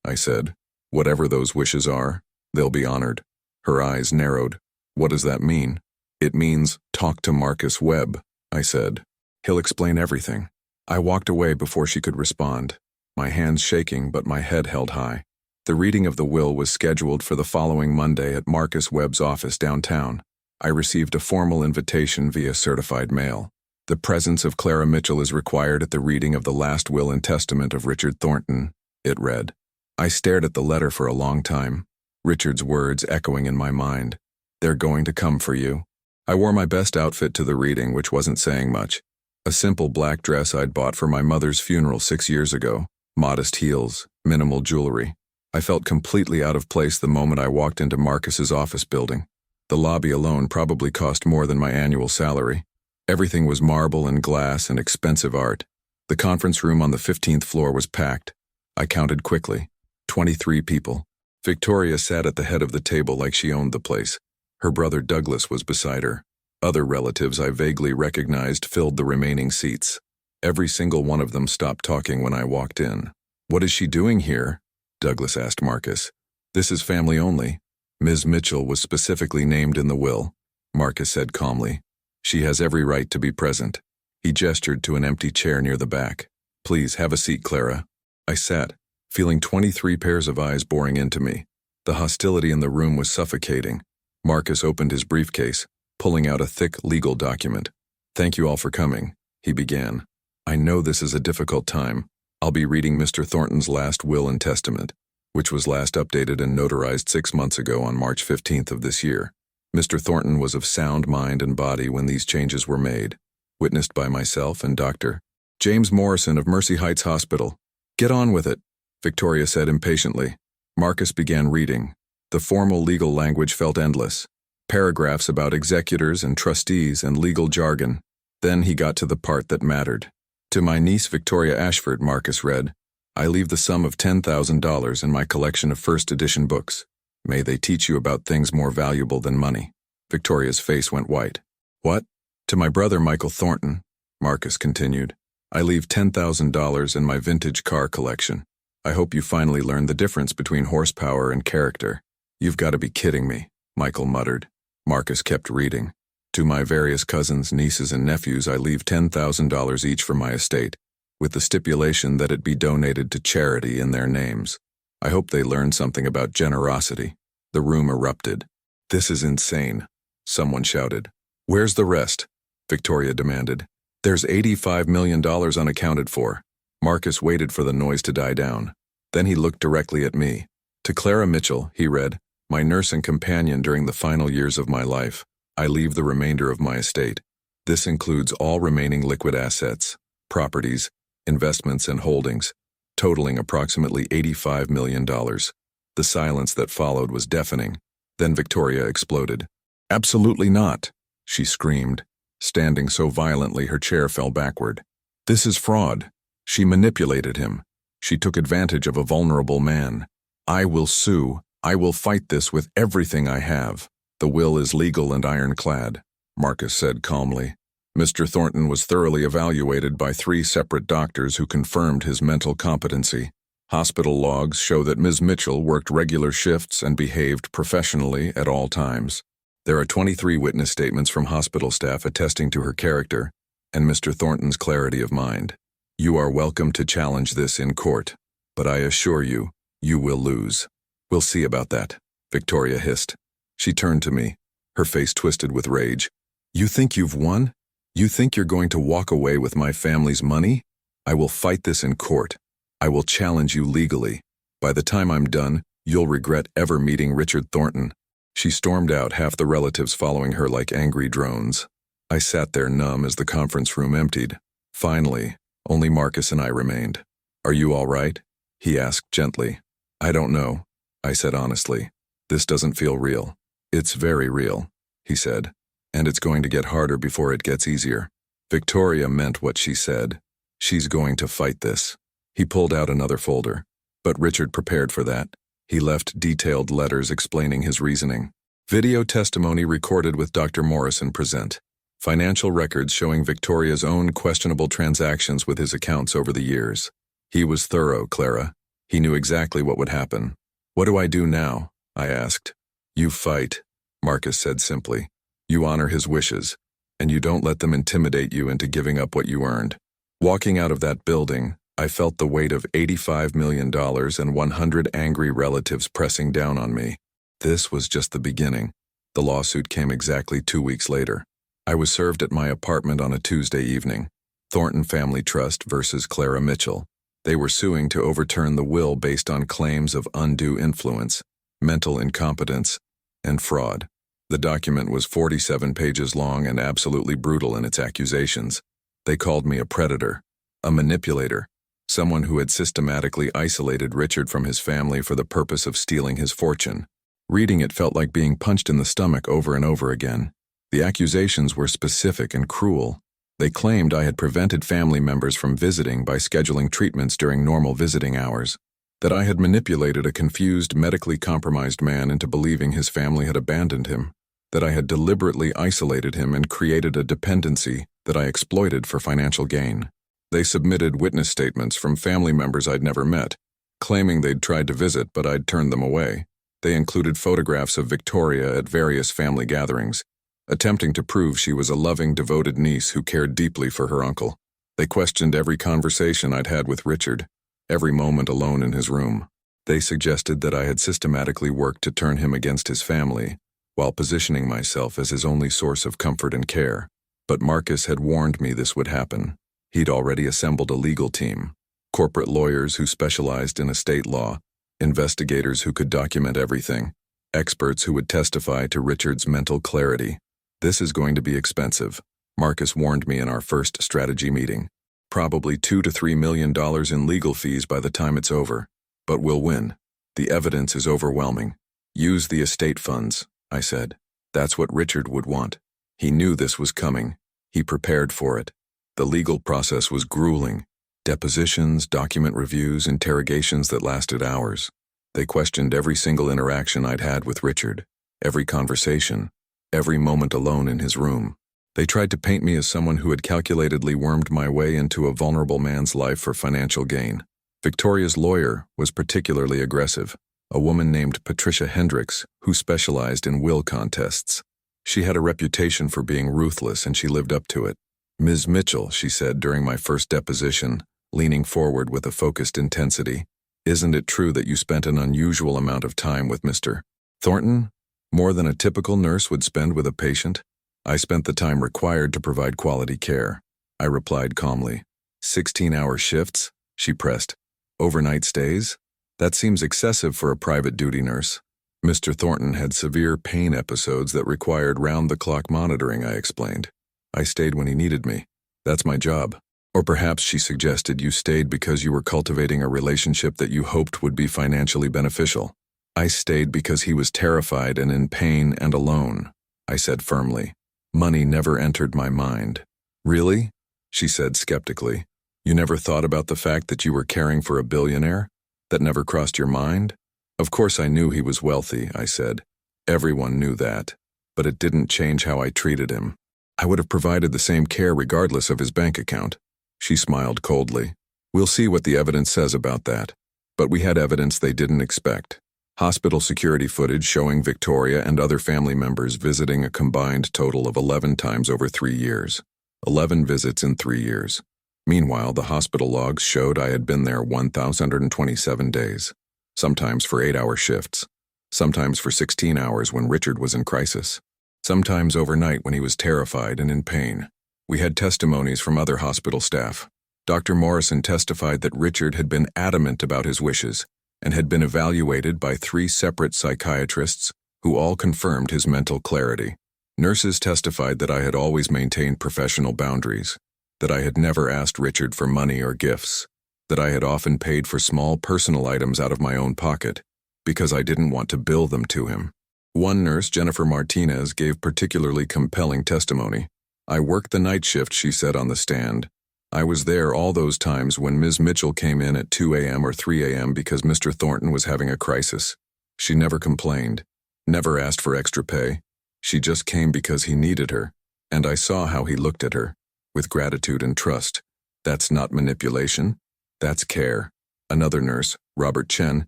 I said. Whatever those wishes are, they'll be honored. Her eyes narrowed. What does that mean? It means talk to Marcus Webb, I said. He'll explain everything. I walked away before she could respond, my hands shaking but my head held high. The reading of the will was scheduled for the following Monday at Marcus Webb's office downtown. I received a formal invitation via certified mail. The presence of Clara Mitchell is required at the reading of the last will and testament of Richard Thornton, it read. I stared at the letter for a long time, Richard's words echoing in my mind. They're going to come for you. I wore my best outfit to the reading, which wasn't saying much. A simple black dress I'd bought for my mother's funeral 6 years ago, modest heels, minimal jewelry. I felt completely out of place the moment I walked into Marcus's office building. The lobby alone probably cost more than my annual salary. Everything was marble and glass and expensive art. The conference room on the 15th floor was packed. I counted quickly. 23 people. Victoria sat at the head of the table like she owned the place. Her brother Douglas was beside her. Other relatives I vaguely recognized filled the remaining seats. Every single one of them stopped talking when I walked in. What is she doing here? Douglas asked Marcus. This is family only. Ms. Mitchell was specifically named in the will, Marcus said calmly. She has every right to be present. He gestured to an empty chair near the back. Please have a seat, Clara. I sat, feeling 23 pairs of eyes boring into me. The hostility in the room was suffocating. Marcus opened his briefcase, pulling out a thick legal document. Thank you all for coming, he began. I know this is a difficult time. I'll be reading Mr. Thornton's last will and testament, which was last updated and notarized 6 months ago on March 15th of this year. Mr. Thornton was of sound mind and body when these changes were made, witnessed by myself and Dr. James Morrison of Mercy Heights Hospital. Get on with it, Victoria said impatiently. Marcus began reading. The formal legal language felt endless. Paragraphs about executors and trustees and legal jargon. Then he got to the part that mattered. To my niece Victoria Ashford, Marcus read, I leave the sum of $10,000 in my collection of first edition books. May they teach you about things more valuable than money. Victoria's face went white. What? To my brother Michael Thornton, Marcus continued, I leave $10,000 in my vintage car collection. I hope you finally learn the difference between horsepower and character. You've got to be kidding me, Michael muttered. Marcus kept reading. To my various cousins, nieces, and nephews, I leave $10,000 each for my estate, with the stipulation that it be donated to charity in their names. I hope they learn something about generosity. The room erupted. This is insane, someone shouted. Where's the rest? Victoria demanded. There's $85 million unaccounted for. Marcus waited for the noise to die down. Then he looked directly at me. To Clara Mitchell, he read, my nurse and companion during the final years of my life, I leave the remainder of my estate. This includes all remaining liquid assets, properties, investments, and holdings, totaling approximately $85 million. The silence that followed was deafening. Then Victoria exploded. Absolutely not, she screamed, standing so violently her chair fell backward. This is fraud. She manipulated him. She took advantage of a vulnerable man. I will sue. I will fight this with everything I have. The will is legal and ironclad, Marcus said calmly. Mr. Thornton was thoroughly evaluated by 3 separate doctors who confirmed his mental competency. Hospital logs show that Ms. Mitchell worked regular shifts and behaved professionally at all times. There are 23 witness statements from hospital staff attesting to her character and Mr. Thornton's clarity of mind. You are welcome to challenge this in court, but I assure you, you will lose. We'll see about that, Victoria hissed. She turned to me, her face twisted with rage. You think you've won? You think you're going to walk away with my family's money? I will fight this in court. I will challenge you legally. By the time I'm done, you'll regret ever meeting Richard Thornton. She stormed out, half the relatives following her like angry drones. I sat there numb as the conference room emptied. Finally, only Marcus and I remained. Are you all right? He asked gently. I don't know, I said honestly. This doesn't feel real. It's very real, he said. And it's going to get harder before it gets easier. Victoria meant what she said. She's going to fight this. He pulled out another folder. But Richard prepared for that. He left detailed letters explaining his reasoning. Video testimony recorded with Dr. Morrison present. Financial records showing Victoria's own questionable transactions with his accounts over the years. He was thorough, Clara. He knew exactly what would happen. What do I do now? I asked. You fight, Marcus said simply. You honor his wishes, and you don't let them intimidate you into giving up what you earned. Walking out of that building, I felt the weight of $85 million and 100 angry relatives pressing down on me. This was just the beginning. The lawsuit came exactly 2 weeks later. I was served at my apartment on a Tuesday evening. Thornton Family Trust versus Clara Mitchell. They were suing to overturn the will based on claims of undue influence, mental incompetence, and fraud. The document was 47 pages long and absolutely brutal in its accusations. They called me a predator, a manipulator, someone who had systematically isolated Richard from his family for the purpose of stealing his fortune. Reading it felt like being punched in the stomach over and over again. The accusations were specific and cruel. They claimed I had prevented family members from visiting by scheduling treatments during normal visiting hours, that I had manipulated a confused, medically compromised man into believing his family had abandoned him, that I had deliberately isolated him and created a dependency that I exploited for financial gain. They submitted witness statements from family members I'd never met, claiming they'd tried to visit but I'd turned them away. They included photographs of Victoria at various family gatherings, attempting to prove she was a loving, devoted niece who cared deeply for her uncle. They questioned every conversation I'd had with Richard, every moment alone in his room. They suggested that I had systematically worked to turn him against his family, while positioning myself as his only source of comfort and care. But Marcus had warned me this would happen. He'd already assembled a legal team, corporate lawyers who specialized in estate law, investigators who could document everything, experts who would testify to Richard's mental clarity. This is going to be expensive, Marcus warned me in our first strategy meeting. Probably $2 to $3 million in legal fees by the time it's over. But we'll win. The evidence is overwhelming. Use the estate funds, I said. That's what Richard would want. He knew this was coming. He prepared for it. The legal process was grueling. Depositions, document reviews, interrogations that lasted hours. They questioned every single interaction I'd had with Richard, every conversation, every moment alone in his room. They tried to paint me as someone who had calculatedly wormed my way into a vulnerable man's life for financial gain. Victoria's lawyer was particularly aggressive, a woman named Patricia Hendricks, who specialized in will contests. She had a reputation for being ruthless, and she lived up to it. Ms. Mitchell, she said during my first deposition, leaning forward with a focused intensity, isn't it true that you spent an unusual amount of time with Mr. Thornton? More than a typical nurse would spend with a patient? I spent the time required to provide quality care, I replied calmly. 16-hour shifts? She pressed. Overnight stays? That seems excessive for a private duty nurse. Mr. Thornton had severe pain episodes that required round-the-clock monitoring, I explained. I stayed when he needed me. That's my job. Or perhaps she suggested you stayed because you were cultivating a relationship that you hoped would be financially beneficial. I stayed because he was terrified and in pain and alone, I said firmly. Money never entered my mind. Really? She said skeptically. You never thought about the fact that you were caring for a billionaire? That never crossed your mind? Of course I knew he was wealthy, I said. Everyone knew that. But it didn't change how I treated him. I would have provided the same care regardless of his bank account. She smiled coldly. We'll see what the evidence says about that. But we had evidence they didn't expect. Hospital security footage showing Victoria and other family members visiting a combined total of 11 times over 3 years. 11 visits in 3 years. Meanwhile, the hospital logs showed I had been there 1,027 days, sometimes for 8-hour shifts, sometimes for 16 hours when Richard was in crisis, sometimes overnight when he was terrified and in pain. We had testimonies from other hospital staff. Dr. Morrison testified that Richard had been adamant about his wishes and had been evaluated by 3 separate psychiatrists who all confirmed his mental clarity. Nurses testified that I had always maintained professional boundaries, that I had never asked Richard for money or gifts, that I had often paid for small personal items out of my own pocket because I didn't want to bill them to him. One nurse, Jennifer Martinez, gave particularly compelling testimony. I worked the night shift, she said on the stand. I was there all those times when Ms. Mitchell came in at 2 a.m. or 3 a.m. because Mr. Thornton was having a crisis. She never complained, never asked for extra pay. She just came because he needed her, and I saw how he looked at her, with gratitude and trust. That's not manipulation, that's care. Another nurse, Robert Chen,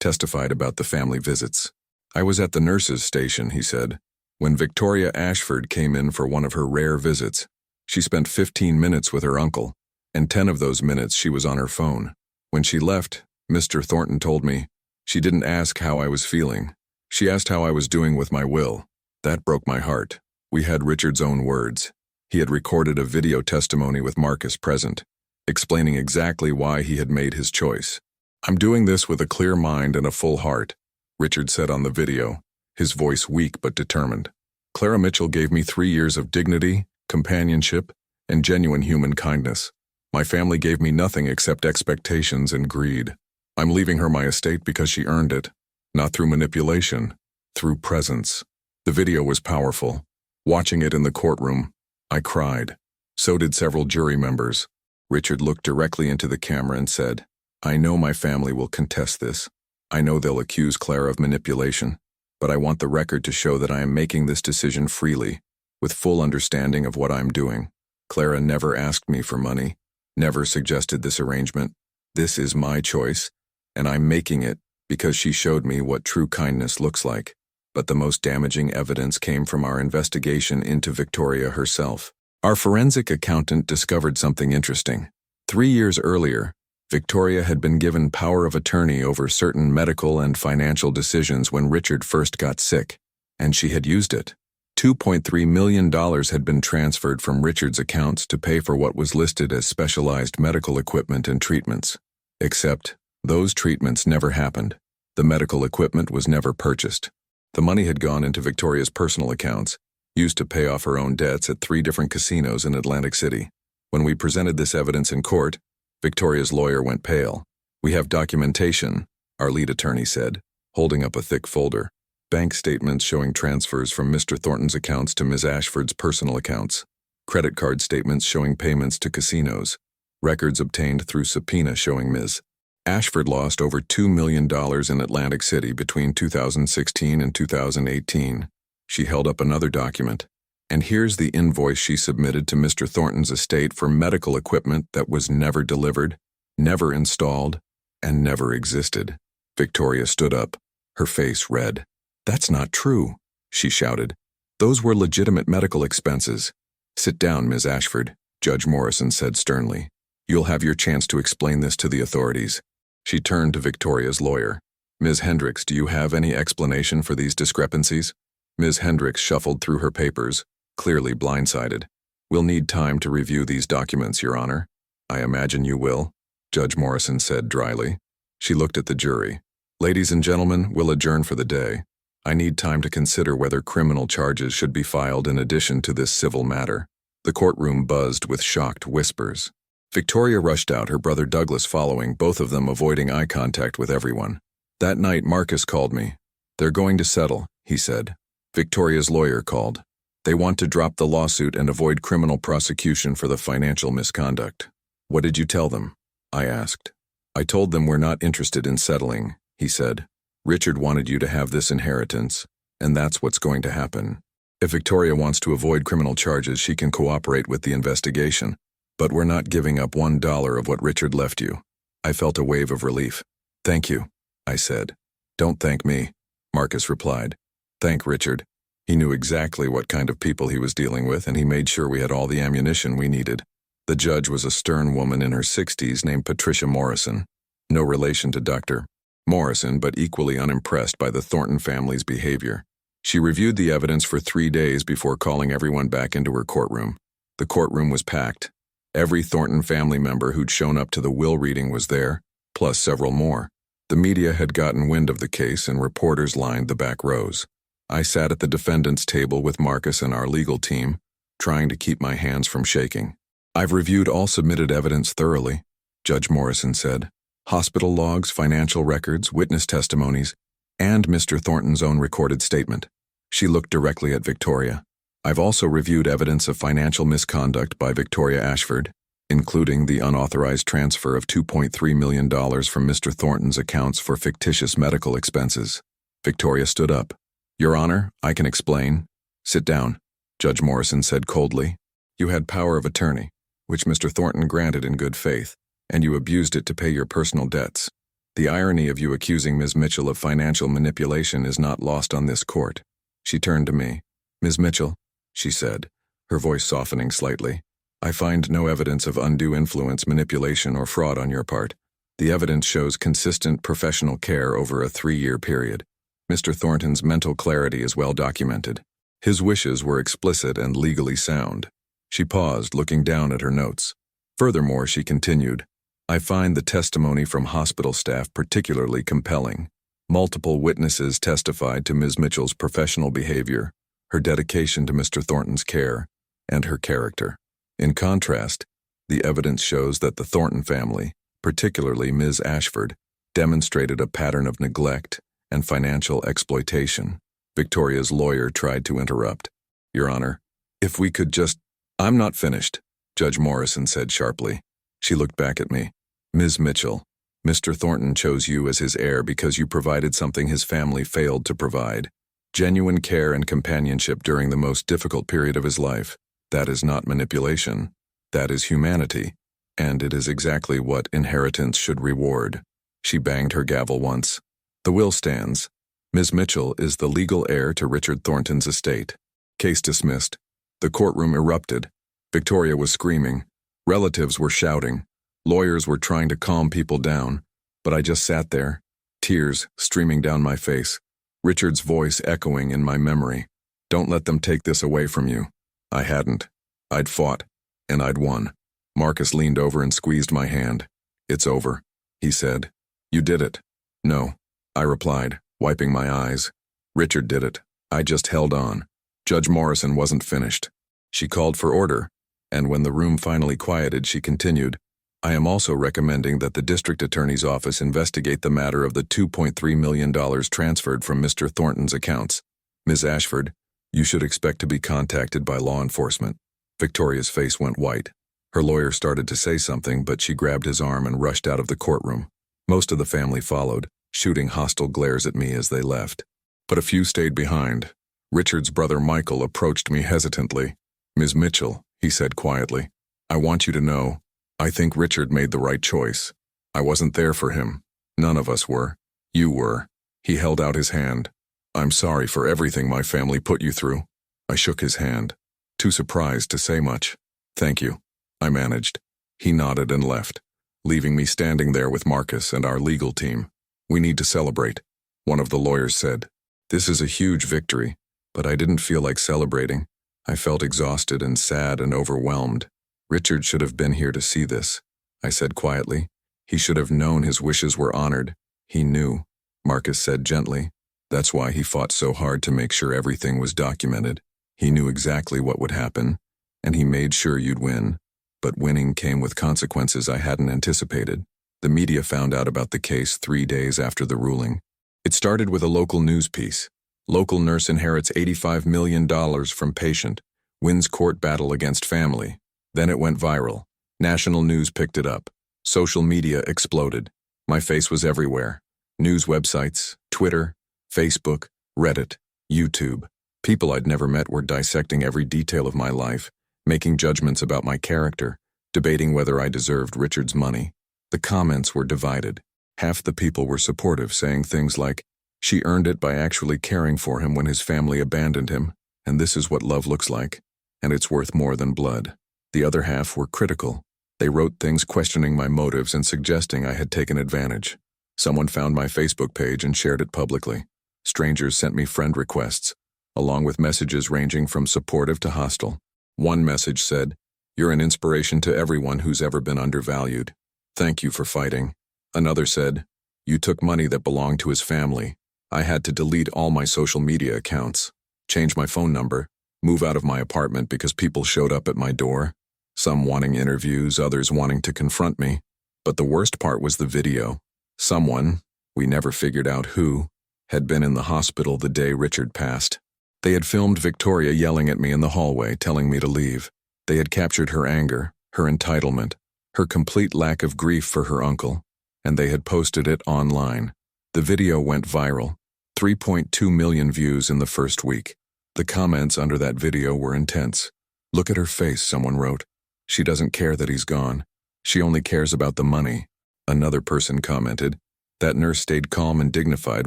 testified about the family visits. I was at the nurse's station, he said, when Victoria Ashford came in for one of her rare visits. She spent 15 minutes with her uncle, and 10 of those minutes she was on her phone. When she left, Mr. Thornton told me, she didn't ask how I was feeling. She asked how I was doing with my will. That broke my heart. We had Richard's own words. He had recorded a video testimony with Marcus present, explaining exactly why he had made his choice. I'm doing this with a clear mind and a full heart, Richard said on the video, his voice weak but determined. Clara Mitchell gave me 3 years of dignity, companionship, and genuine human kindness. My family gave me nothing except expectations and greed. I'm leaving her my estate because she earned it, not through manipulation, through presence. The video was powerful. Watching it in the courtroom, I cried. So did several jury members. Richard looked directly into the camera and said, I know my family will contest this. I know they'll accuse Clara of manipulation, but I want the record to show that I am making this decision freely, with full understanding of what I'm doing. Clara never asked me for money, never suggested this arrangement. This is my choice, and I'm making it because she showed me what true kindness looks like. But the most damaging evidence came from our investigation into Victoria herself. Our forensic accountant discovered something interesting. 3 years earlier, Victoria had been given power of attorney over certain medical and financial decisions when Richard first got sick, and she had used it. $2.3 million had been transferred from Richard's accounts to pay for what was listed as specialized medical equipment and treatments. Except, those treatments never happened. The medical equipment was never purchased. The money had gone into Victoria's personal accounts, used to pay off her own debts at 3 different casinos in Atlantic City. When we presented this evidence in court, Victoria's lawyer went pale. We have documentation, our lead attorney said, holding up a thick folder. Bank statements showing transfers from Mr. Thornton's accounts to Ms. Ashford's personal accounts. Credit card statements showing payments to casinos. Records obtained through subpoena showing Ms. Ashford lost over $2 million in Atlantic City between 2016 and 2018. She held up another document. And here's the invoice she submitted to Mr. Thornton's estate for medical equipment that was never delivered, never installed, and never existed. Victoria stood up, her face red. That's not true, she shouted. Those were legitimate medical expenses. Sit down, Ms. Ashford, Judge Morrison said sternly. You'll have your chance to explain this to the authorities. She turned to Victoria's lawyer. Ms. Hendricks, do you have any explanation for these discrepancies? Ms. Hendricks shuffled through her papers, clearly blindsided. We'll need time to review these documents, Your Honor. I imagine you will, Judge Morrison said dryly. She looked at the jury. Ladies and gentlemen, we'll adjourn for the day. I need time to consider whether criminal charges should be filed in addition to this civil matter. The courtroom buzzed with shocked whispers. Victoria rushed out, her brother Douglas following, both of them avoiding eye contact with everyone. That night, Marcus called me. They're going to settle, he said. Victoria's lawyer called. They want to drop the lawsuit and avoid criminal prosecution for the financial misconduct. What did you tell them? I asked. I told them we're not interested in settling, he said. Richard wanted you to have this inheritance, and that's what's going to happen. If Victoria wants to avoid criminal charges, she can cooperate with the investigation, but we're not giving up $1 of what Richard left you." I felt a wave of relief. "Thank you," I said. "Don't thank me," Marcus replied. "Thank Richard. He knew exactly what kind of people he was dealing with, and he made sure we had all the ammunition we needed." The judge was a stern woman in her 60s named Patricia Morrison. No relation to Dr. Morrison, but equally unimpressed by the Thornton family's behavior. She reviewed the evidence for 3 days before calling everyone back into her courtroom. The courtroom was packed. Every Thornton family member who'd shown up to the will reading was there, plus several more. The media had gotten wind of the case, and reporters lined the back rows. I sat at the defendant's table with Marcus and our legal team, trying to keep my hands from shaking. "I've reviewed all submitted evidence thoroughly," Judge Morrison said. "Hospital logs, financial records, witness testimonies, and Mr. Thornton's own recorded statement." She looked directly at Victoria. "I've also reviewed evidence of financial misconduct by Victoria Ashford, including the unauthorized transfer of $2.3 million from Mr. Thornton's accounts for fictitious medical expenses." Victoria stood up. "Your Honor, I can explain." "Sit down," Judge Morrison said coldly. "You had power of attorney, which Mr. Thornton granted in good faith, and you abused it to pay your personal debts. The irony of you accusing Ms. Mitchell of financial manipulation is not lost on this court." She turned to me. "Ms. Mitchell," she said, her voice softening slightly, "I find no evidence of undue influence, manipulation, or fraud on your part. The evidence shows consistent professional care over a 3-year period. Mr. Thornton's mental clarity is well documented. His wishes were explicit and legally sound." She paused, looking down at her notes. Furthermore, she continued, "I find the testimony from hospital staff particularly compelling. Multiple witnesses testified to Ms. Mitchell's professional behavior, her dedication to Mr. Thornton's care, and her character. In contrast, the evidence shows that the Thornton family, particularly Ms. Ashford, demonstrated a pattern of neglect and financial exploitation." Victoria's lawyer tried to interrupt. "Your Honor, if we could just—" "I'm not finished," Judge Morrison said sharply. She looked back at me. "Ms. Mitchell, Mr. Thornton chose you as his heir because you provided something his family failed to provide. Genuine care and companionship during the most difficult period of his life. That is not manipulation. That is humanity. And it is exactly what inheritance should reward." She banged her gavel once. "The will stands. Ms. Mitchell is the legal heir to Richard Thornton's estate." Case dismissed. The courtroom erupted. Victoria was screaming. Relatives were shouting. Lawyers were trying to calm people down, but I just sat there, tears streaming down my face, Richard's voice echoing in my memory. "Don't let them take this away from you." I hadn't. I'd fought, and I'd won. Marcus leaned over and squeezed my hand. "It's over," he said. "You did it." "No," I replied, wiping my eyes. "Richard did it. I just held on." Judge Morrison wasn't finished. She called for order, and when the room finally quieted, she continued, "I am also recommending that the district attorney's office investigate the matter of the $2.3 million transferred from Mr. Thornton's accounts. Ms. Ashford, you should expect to be contacted by law enforcement." Victoria's face went white. Her lawyer started to say something, but she grabbed his arm and rushed out of the courtroom. Most of the family followed, shooting hostile glares at me as they left. But a few stayed behind. Richard's brother Michael approached me hesitantly. "Ms. Mitchell," he said quietly, "I want you to know, I think Richard made the right choice. I wasn't there for him. None of us were. You were." He held out his hand. "I'm sorry for everything my family put you through." I shook his hand, too surprised to say much. "Thank you," I managed. He nodded and left, leaving me standing there with Marcus and our legal team. "We need to celebrate," one of the lawyers said. "This is a huge victory, but I didn't feel like celebrating. I felt exhausted and sad and overwhelmed. Richard should have been here to see this," I said quietly. "He should have known his wishes were honored. He knew," Marcus said gently. "That's why he fought so hard to make sure everything was documented. He knew exactly what would happen, and he made sure you'd win. But winning came with consequences I hadn't anticipated. The media found out about the case 3 days after the ruling. It started with a local news piece. Local nurse inherits $85 million from patient, wins court battle against family. Then it went viral. National news picked it up. Social media exploded. My face was everywhere. News websites, Twitter, Facebook, Reddit, YouTube. People I'd never met were dissecting every detail of my life, making judgments about my character, debating whether I deserved Richard's money. The comments were divided. Half the people were supportive, saying things like, "She earned it by actually caring for him when his family abandoned him, and this is what love looks like, and it's worth more than blood." The other half were critical. They wrote things questioning my motives and suggesting I had taken advantage. Someone found my Facebook page and shared it publicly. Strangers sent me friend requests, along with messages ranging from supportive to hostile. One message said, "You're an inspiration to everyone who's ever been undervalued. Thank you for fighting." Another said, "You took money that belonged to his family. I had to delete all my social media accounts, change my phone number, move out of my apartment because people showed up at my door. Some wanting interviews, others wanting to confront me. But the worst part was the video. Someone, we never figured out who, had been in the hospital the day Richard passed. They had filmed Victoria yelling at me in the hallway, telling me to leave. They had captured her anger, her entitlement, her complete lack of grief for her uncle, and they had posted it online. The video went viral, 3.2 million views in the first week. The comments under that video were intense. "Look at her face," someone wrote. "She doesn't care that he's gone. She only cares about the money." Another person commented, "That nurse stayed calm and dignified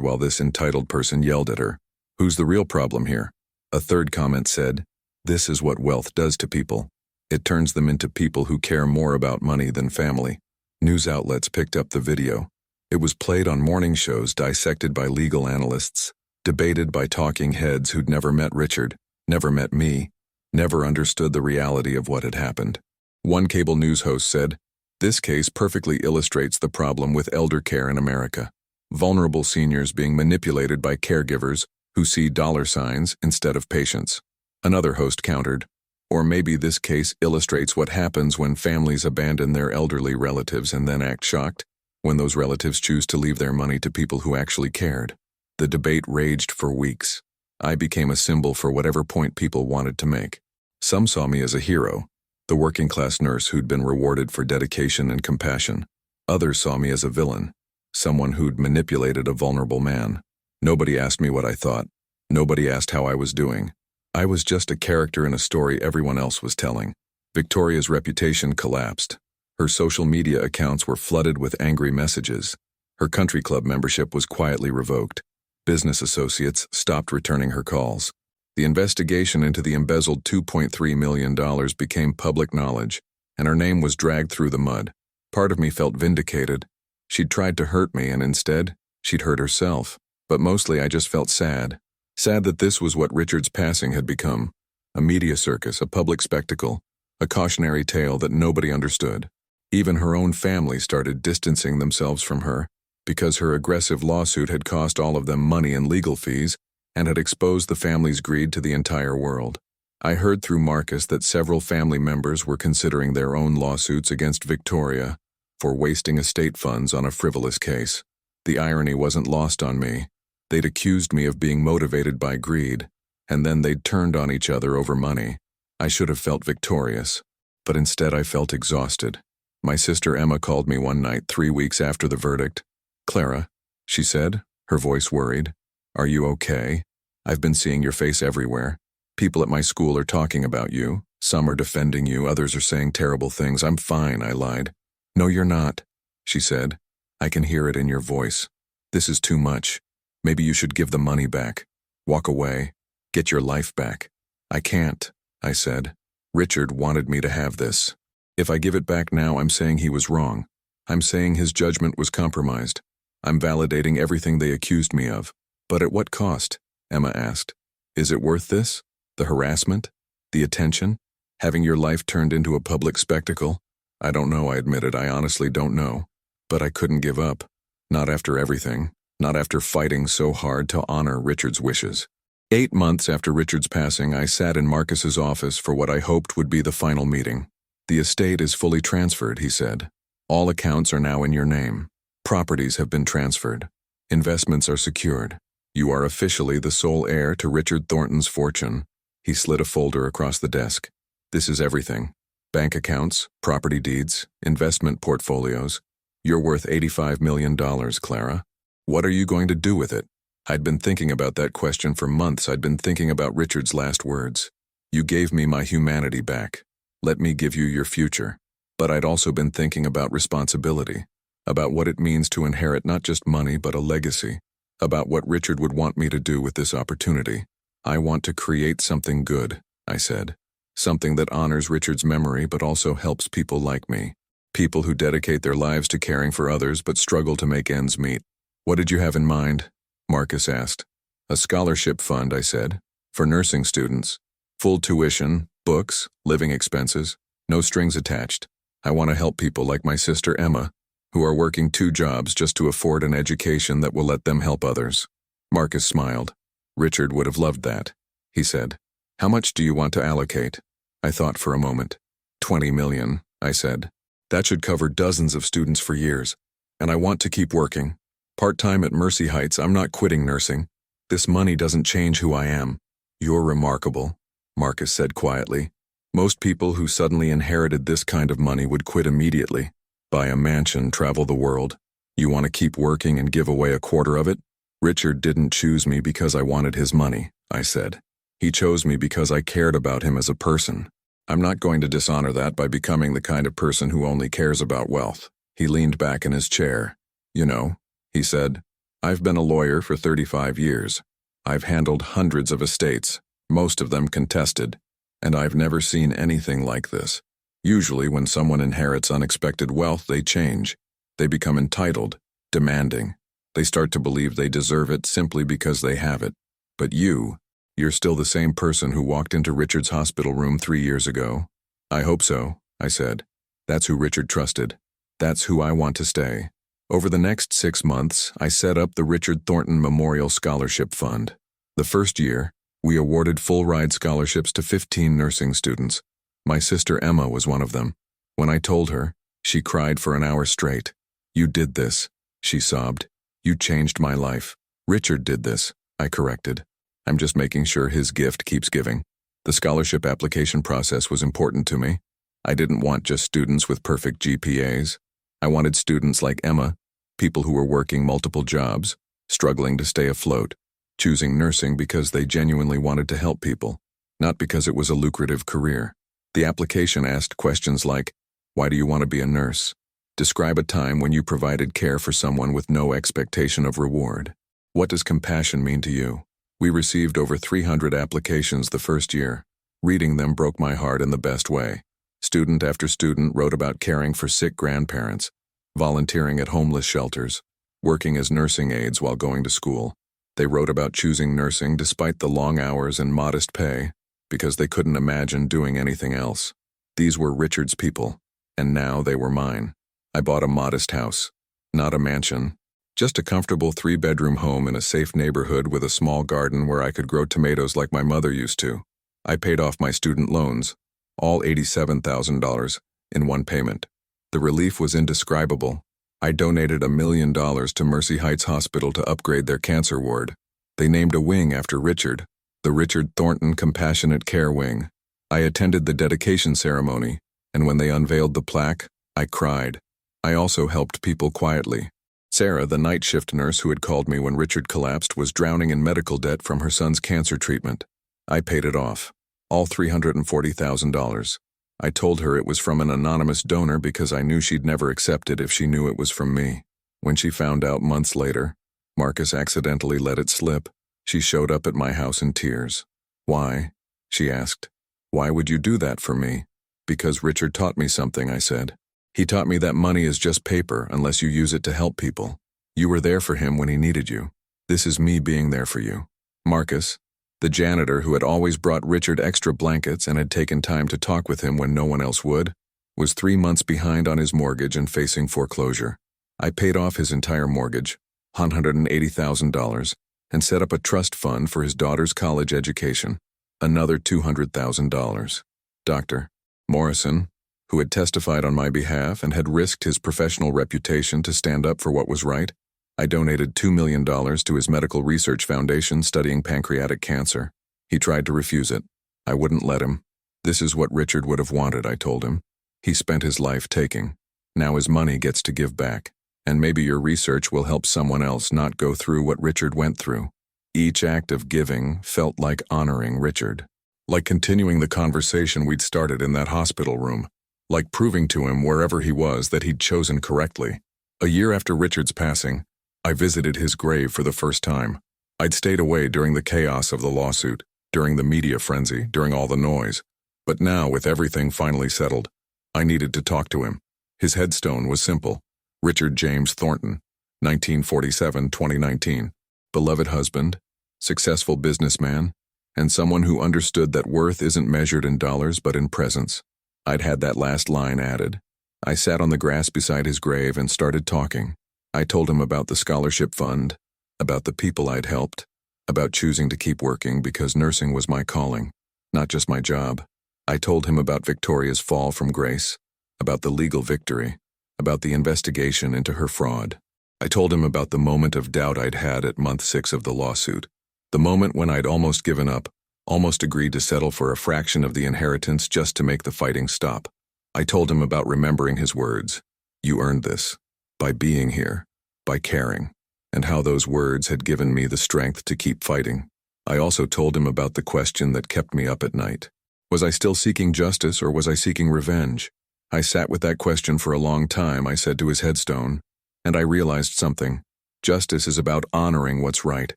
while this entitled person yelled at her. Who's the real problem here?" A third comment said, "This is what wealth does to people. It turns them into people who care more about money than family." News outlets picked up the video. It was played on morning shows, dissected by legal analysts, debated by talking heads who'd never met Richard, never met me, never understood the reality of what had happened. One cable news host said, "This case perfectly illustrates the problem with elder care in America. Vulnerable seniors being manipulated by caregivers who see dollar signs instead of patients." Another host countered, "Or maybe this case illustrates what happens when families abandon their elderly relatives and then act shocked when those relatives choose to leave their money to people who actually cared." The debate raged for weeks. I became a symbol for whatever point people wanted to make. Some saw me as a hero, the working-class nurse who'd been rewarded for dedication and compassion. Others saw me as a villain, someone who'd manipulated a vulnerable man. Nobody asked me what I thought. Nobody asked how I was doing. I was just a character in a story everyone else was telling. Victoria's reputation collapsed. Her social media accounts were flooded with angry messages. Her country club membership was quietly revoked. Business associates stopped returning her calls. The investigation into the embezzled $2.3 million became public knowledge, and her name was dragged through the mud. Part of me felt vindicated. She'd tried to hurt me, and instead, she'd hurt herself. But mostly I just felt sad. Sad that this was what Richard's passing had become. A media circus, a public spectacle, a cautionary tale that nobody understood. Even her own family started distancing themselves from her, because her aggressive lawsuit had cost all of them money and legal fees and had exposed the family's greed to the entire world. I heard through Marcus that several family members were considering their own lawsuits against Victoria for wasting estate funds on a frivolous case. The irony wasn't lost on me. They'd accused me of being motivated by greed, and then they'd turned on each other over money. I should have felt victorious, but instead I felt exhausted. My sister Emma called me one night 3 weeks after the verdict. "Clara," she said, her voice worried, "are you okay? I've been seeing your face everywhere. People at my school are talking about you. Some are defending you, others are saying terrible things." "I'm fine," I lied. "No, you're not," she said. "I can hear it in your voice. This is too much. Maybe you should give the money back. Walk away. Get your life back." "I can't," I said. "Richard wanted me to have this. If I give it back now, I'm saying he was wrong. I'm saying his judgment was compromised. I'm validating everything they accused me of." "But at what cost?" Emma asked. "Is it worth this? The harassment? The attention? Having your life turned into a public spectacle?" "I don't know," I admitted. "I honestly don't know. But I couldn't give up. Not after everything. Not after fighting so hard to honor Richard's wishes." 8 months after Richard's passing, I sat in Marcus's office for what I hoped would be the final meeting. "The estate is fully transferred," he said. "All accounts are now in your name. Properties have been transferred. Investments are secured. You are officially the sole heir to Richard Thornton's fortune." He slid a folder across the desk. "This is everything. Bank accounts, property deeds, investment portfolios. You're worth $85 million, Clara." What are you going to do with it? I'd been thinking about that question for months. I'd been thinking about Richard's last words. You gave me my humanity back. Let me give you your future. But I'd also been thinking about responsibility, about what it means to inherit not just money but a legacy, about what Richard would want me to do with this opportunity. I want to create something good, I said. Something that honors Richard's memory but also helps people like me. People who dedicate their lives to caring for others but struggle to make ends meet. What did you have in mind? Marcus asked. A scholarship fund, I said, for nursing students. Full tuition, books, living expenses, no strings attached. I want to help people like my sister Emma, who are working 2 jobs just to afford an education that will let them help others. Marcus smiled. Richard would have loved that, he said. How much do you want to allocate? I thought for a moment. 20 million, I said. That should cover dozens of students for years. And I want to keep working. Part-time at Mercy Heights, I'm not quitting nursing. This money doesn't change who I am. You're remarkable, Marcus said quietly. Most people who suddenly inherited this kind of money would quit immediately. Buy a mansion, travel the world. You want to keep working and give away a quarter of it? Richard didn't choose me because I wanted his money, I said. He chose me because I cared about him as a person. I'm not going to dishonor that by becoming the kind of person who only cares about wealth. He leaned back in his chair. You know, he said, I've been a lawyer for 35 years. I've handled hundreds of estates, most of them contested, and I've never seen anything like this. Usually when someone inherits unexpected wealth, they change. They become entitled, demanding. They start to believe they deserve it simply because they have it. But you're still the same person who walked into Richard's hospital room 3 years ago. I hope so, I said. That's who Richard trusted. That's who I want to stay. Over the next 6 months, I set up the Richard Thornton Memorial Scholarship Fund. The first year, we awarded full-ride scholarships to 15 nursing students. My sister Emma was one of them. When I told her, she cried for an hour straight. You did this, she sobbed. You changed my life. Richard did this, I corrected. I'm just making sure his gift keeps giving. The scholarship application process was important to me. I didn't want just students with perfect GPAs. I wanted students like Emma, people who were working multiple jobs, struggling to stay afloat, choosing nursing because they genuinely wanted to help people, not because it was a lucrative career. The application asked questions like, why do you want to be a nurse? Describe a time when you provided care for someone with no expectation of reward. What does compassion mean to you? We received over 300 applications the first year. Reading them broke my heart in the best way. Student after student wrote about caring for sick grandparents, volunteering at homeless shelters, working as nursing aides while going to school. They wrote about choosing nursing despite the long hours and modest pay, because they couldn't imagine doing anything else. These were Richard's people, and now they were mine. I bought a modest house, not a mansion, just a comfortable 3-bedroom home in a safe neighborhood with a small garden where I could grow tomatoes like my mother used to. I paid off my student loans, all $87,000, in one payment. The relief was indescribable. I donated $1 million to Mercy Heights Hospital to upgrade their cancer ward. They named a wing after Richard, the Richard Thornton Compassionate Care Wing. I attended the dedication ceremony, and when they unveiled the plaque, I cried. I also helped people quietly. Sarah, the night shift nurse who had called me when Richard collapsed, was drowning in medical debt from her son's cancer treatment. I paid it off, all $340,000. I told her it was from an anonymous donor because I knew she'd never accept it if she knew it was from me. When she found out months later, Marcus accidentally let it slip. She showed up at my house in tears. Why? She asked. Why would you do that for me? Because Richard taught me something, I said. He taught me that money is just paper unless you use it to help people. You were there for him when he needed you. This is me being there for you. Marcus, the janitor who had always brought Richard extra blankets and had taken time to talk with him when no one else would, was 3 months behind on his mortgage and facing foreclosure. I paid off his entire mortgage, $180,000, and set up a trust fund for his daughter's college education, another $200,000. Dr. Morrison, who had testified on my behalf and had risked his professional reputation to stand up for what was right, I donated $2 million to his medical research foundation studying pancreatic cancer. He tried to refuse it. I wouldn't let him. This is what Richard would have wanted, I told him. He spent his life taking. Now his money gets to give back. And maybe your research will help someone else not go through what Richard went through. Each act of giving felt like honoring Richard. Like continuing the conversation we'd started in that hospital room. Like proving to him wherever he was that he'd chosen correctly. A year after Richard's passing, I visited his grave for the first time. I'd stayed away during the chaos of the lawsuit, during the media frenzy, during all the noise. But now, with everything finally settled, I needed to talk to him. His headstone was simple. Richard James Thornton, 1947-2019. Beloved husband, successful businessman, and someone who understood that worth isn't measured in dollars but in presence. I'd had that last line added. I sat on the grass beside his grave and started talking. I told him about the scholarship fund, about the people I'd helped, about choosing to keep working because nursing was my calling, not just my job. I told him about Victoria's fall from grace, about the legal victory, about the investigation into her fraud. I told him about the moment of doubt I'd had at month 6 of the lawsuit, the moment when I'd almost given up, almost agreed to settle for a fraction of the inheritance just to make the fighting stop. I told him about remembering his words. You earned this. By being here. By caring. And how those words had given me the strength to keep fighting. I also told him about the question that kept me up at night. Was I still seeking justice or was I seeking revenge? I sat with that question for a long time, I said to his headstone, and I realized something. Justice is about honoring what's right.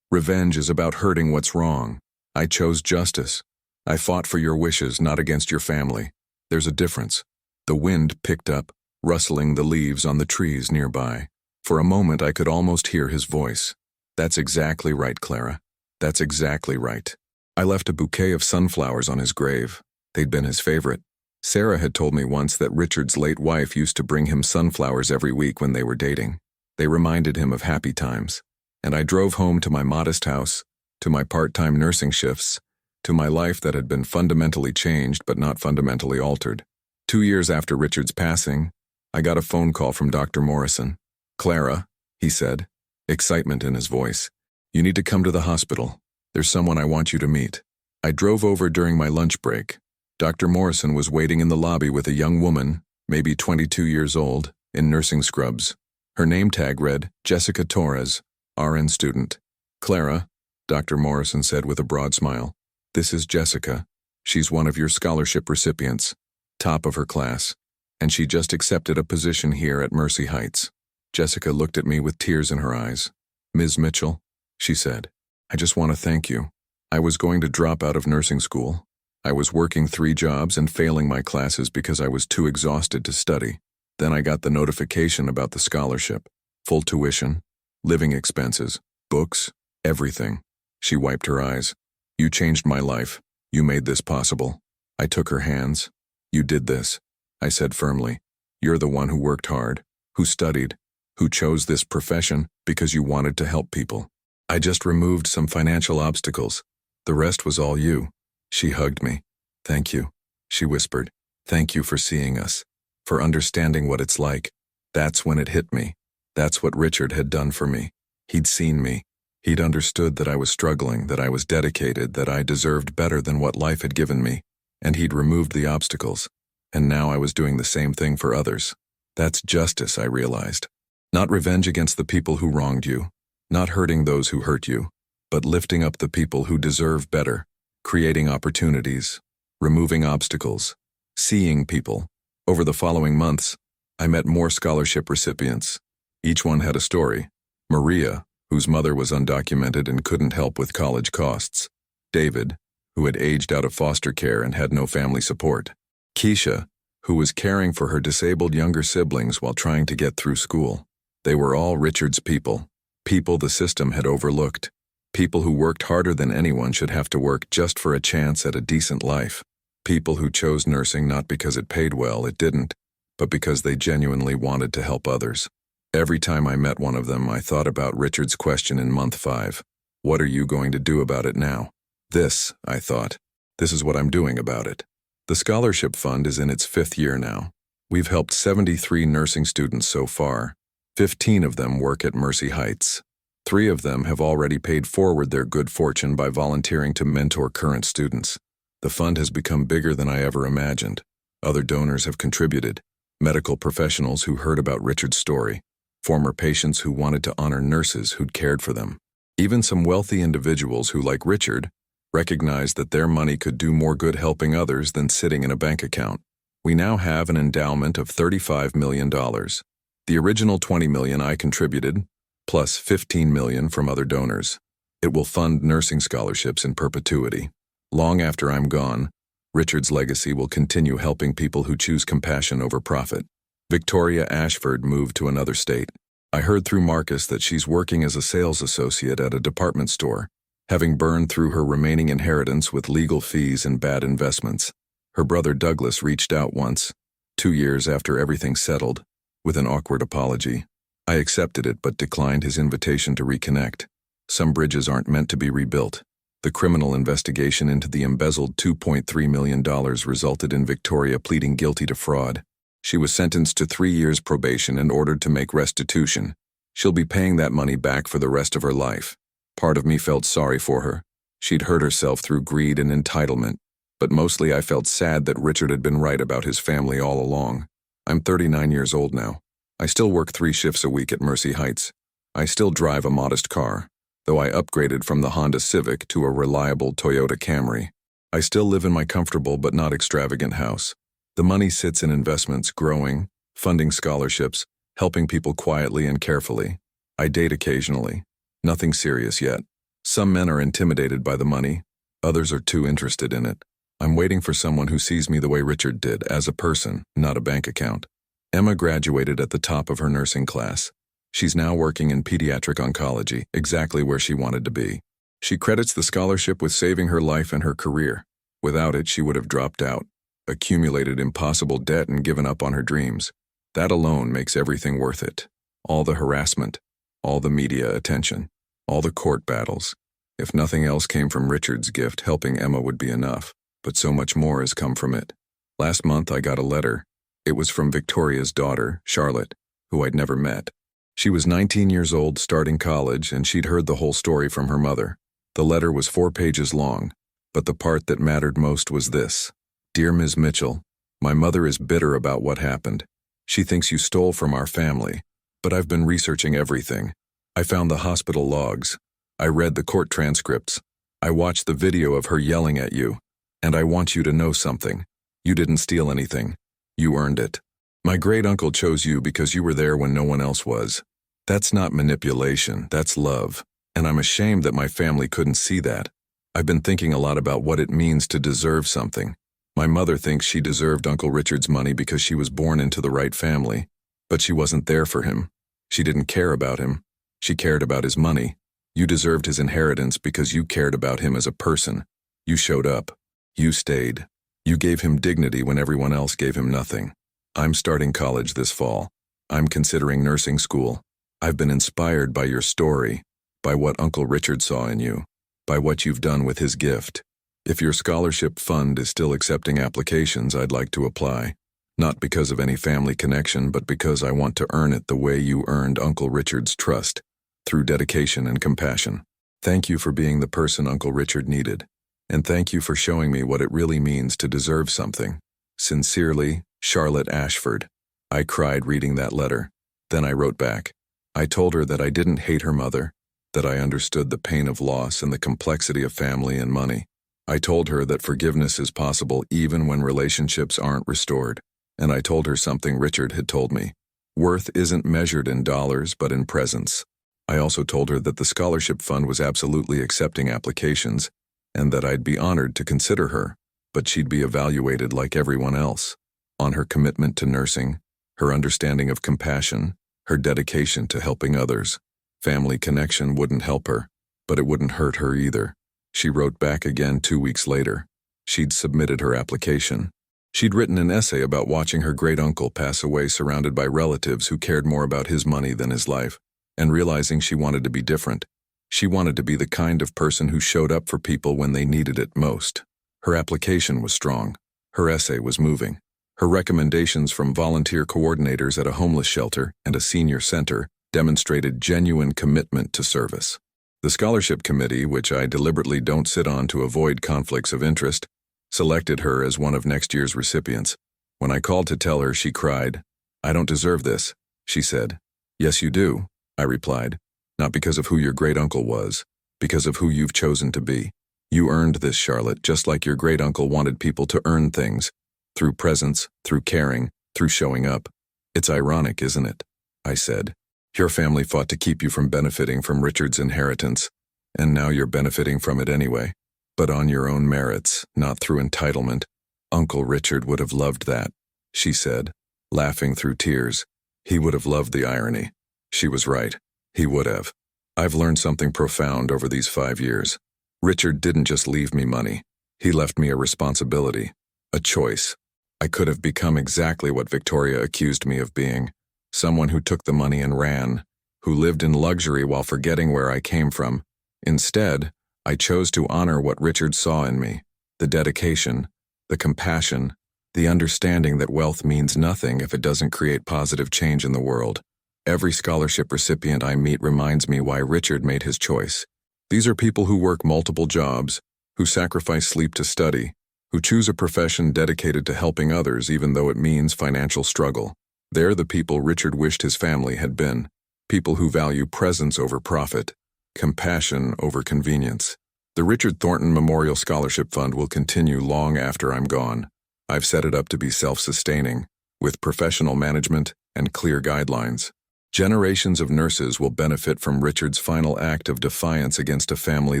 Revenge is about hurting what's wrong. I chose justice. I fought for your wishes, not against your family. There's a difference. The wind picked up, rustling the leaves on the trees nearby. For a moment I could almost hear his voice. That's exactly right, Clara. That's exactly right. I left a bouquet of sunflowers on his grave. They'd been his favorite. Sarah had told me once that Richard's late wife used to bring him sunflowers every week when they were dating. They reminded him of happy times. And I drove home to my modest house, to my part-time nursing shifts, to my life that had been fundamentally changed but not fundamentally altered. 2 years after Richard's passing, I got a phone call from Dr. Morrison. Clara, he said, excitement in his voice. You need to come to the hospital. There's someone I want you to meet. I drove over during my lunch break. Dr. Morrison was waiting in the lobby with a young woman, maybe 22 years old, in nursing scrubs. Her name tag read, Jessica Torres, RN student. Clara, Dr. Morrison said with a broad smile. This is Jessica. She's one of your scholarship recipients, top of her class, and she just accepted a position here at Mercy Heights. Jessica looked at me with tears in her eyes. Ms. Mitchell, she said, I just want to thank you. I was going to drop out of nursing school. I was working 3 jobs and failing my classes because I was too exhausted to study. Then I got the notification about the scholarship, full tuition, living expenses, books, everything. She wiped her eyes. You changed my life. You made this possible. I took her hands. You did this. I said firmly. You're the one who worked hard, who studied, who chose this profession because you wanted to help people. I just removed some financial obstacles. The rest was all you. She hugged me. Thank you, she whispered. Thank you for seeing us, for understanding what it's like. That's when it hit me. That's what Richard had done for me. He'd seen me. He'd understood that I was struggling, that I was dedicated, that I deserved better than what life had given me. And he'd removed the obstacles. And now I was doing the same thing for others. That's justice, I realized. Not revenge against the people who wronged you, not hurting those who hurt you, but lifting up the people who deserve better, creating opportunities, removing obstacles, seeing people. Over the following months, I met more scholarship recipients. Each one had a story. Maria, whose mother was undocumented and couldn't help with college costs. David, who had aged out of foster care and had no family support. Keisha, who was caring for her disabled younger siblings while trying to get through school. They were all Richard's people, people the system had overlooked, people who worked harder than anyone should have to work just for a chance at a decent life, people who chose nursing not because it paid well, it didn't, but because they genuinely wanted to help others. Every time I met one of them, I thought about Richard's question in month 5. What are you going to do about it now? This, I thought. This is what I'm doing about it. The scholarship fund is in its 5th year now. We've helped 73 nursing students so far. 15 of them work at Mercy Heights. 3 of them have already paid forward their good fortune by volunteering to mentor current students. The fund has become bigger than I ever imagined. Other donors have contributed. Medical professionals who heard about Richard's story. former patients who wanted to honor nurses who'd cared for them. Even some wealthy individuals who, like Richard, recognized that their money could do more good helping others than sitting in a bank account. We now have an endowment of $35 million. The original $20 million I contributed, plus $15 million from other donors. It will fund nursing scholarships in perpetuity. Long after I'm gone, Richard's legacy will continue helping people who choose compassion over profit. Victoria Ashford moved to another state. I heard through Marcus that she's working as a sales associate at a department store, having burned through her remaining inheritance with legal fees and bad investments. Her brother Douglas reached out once, 2 years after everything settled, with an awkward apology. I accepted it but declined his invitation to reconnect. Some bridges aren't meant to be rebuilt. The criminal investigation into the embezzled $2.3 million resulted in Victoria pleading guilty to fraud. She was sentenced to 3 years probation and ordered to make restitution. She'll be paying that money back for the rest of her life. Part of me felt sorry for her. She'd hurt herself through greed and entitlement. But mostly I felt sad that Richard had been right about his family all along. I'm 39 years old now. I still work 3 shifts a week at Mercy Heights. I still drive a modest car, though I upgraded from the Honda Civic to a reliable Toyota Camry. I still live in my comfortable but not extravagant house. The money sits in investments, growing, funding scholarships, helping people quietly and carefully. I date occasionally. Nothing serious yet. Some men are intimidated by the money. Others are too interested in it. I'm waiting for someone who sees me the way Richard did, as a person, not a bank account. Emma graduated at the top of her nursing class. She's now working in pediatric oncology, exactly where she wanted to be. She credits the scholarship with saving her life and her career. Without it, she would have dropped out, accumulated impossible debt and given up on her dreams. That alone makes everything worth it. All the harassment, all the media attention, all the court battles. If nothing else came from Richard's gift, helping Emma would be enough. But so much more has come from it. Last month I got a letter. It was from Victoria's daughter, Charlotte, who I'd never met. She was 19 years old, starting college, and she'd heard the whole story from her mother. The letter was 4 pages long, but the part that mattered most was this. Dear Ms. Mitchell, my mother is bitter about what happened. She thinks you stole from our family, but I've been researching everything. I found the hospital logs. I read the court transcripts. I watched the video of her yelling at you. And I want you to know something. You didn't steal anything. You earned it. My great-uncle chose you because you were there when no one else was. That's not manipulation, that's love. And I'm ashamed that my family couldn't see that. I've been thinking a lot about what it means to deserve something. My mother thinks she deserved Uncle Richard's money because she was born into the right family. But she wasn't there for him. She didn't care about him. She cared about his money. You deserved his inheritance because you cared about him as a person. You showed up. You stayed. You gave him dignity when everyone else gave him nothing. I'm starting college this fall. I'm considering nursing school. I've been inspired by your story, by what Uncle Richard saw in you, by what you've done with his gift. If your scholarship fund is still accepting applications, I'd like to apply. Not because of any family connection, but because I want to earn it the way you earned Uncle Richard's trust, through dedication and compassion. Thank you for being the person Uncle Richard needed. And thank you for showing me what it really means to deserve something. Sincerely, Charlotte Ashford. I cried reading that letter. Then I wrote back. I told her that I didn't hate her mother, that I understood the pain of loss and the complexity of family and money. I told her that forgiveness is possible even when relationships aren't restored. And I told her something Richard had told me. Worth isn't measured in dollars but in presence. I also told her that the scholarship fund was absolutely accepting applications, and that I'd be honored to consider her, but she'd be evaluated like everyone else, on her commitment to nursing, her understanding of compassion, her dedication to helping others. Family connection wouldn't help her, but it wouldn't hurt her either. She wrote back again 2 weeks later. She'd submitted her application. She'd written an essay about watching her great-uncle pass away surrounded by relatives who cared more about his money than his life, and realizing she wanted to be different. She wanted to be the kind of person who showed up for people when they needed it most. Her application was strong. Her essay was moving. Her recommendations from volunteer coordinators at a homeless shelter and a senior center demonstrated genuine commitment to service. The scholarship committee, which I deliberately don't sit on to avoid conflicts of interest, selected her as one of next year's recipients. When I called to tell her, she cried. "I don't deserve this," she said. Yes, you do, I replied. Not because of who your great-uncle was, because of who you've chosen to be. You earned this, Charlotte, just like your great-uncle wanted people to earn things. Through presence, through caring, through showing up. It's ironic, isn't it? I said. Your family fought to keep you from benefiting from Richard's inheritance, and now you're benefiting from it anyway. But on your own merits, not through entitlement. Uncle Richard would have loved that, she said, laughing through tears. He would have loved the irony. She was right. He would have. I've learned something profound over these 5 years. Richard didn't just leave me money. He left me a responsibility, a choice. I could have become exactly what Victoria accused me of being. Someone who took the money and ran, who lived in luxury while forgetting where I came from. Instead, I chose to honor what Richard saw in me, the dedication, the compassion, the understanding that wealth means nothing if it doesn't create positive change in the world. Every scholarship recipient I meet reminds me why Richard made his choice. These are people who work multiple jobs, who sacrifice sleep to study, who choose a profession dedicated to helping others even though it means financial struggle. They're the people Richard wished his family had been, people who value presence over profit, compassion over convenience. The Richard Thornton Memorial Scholarship Fund will continue long after I'm gone. I've set it up to be self-sustaining, with professional management and clear guidelines. Generations of nurses will benefit from Richard's final act of defiance against a family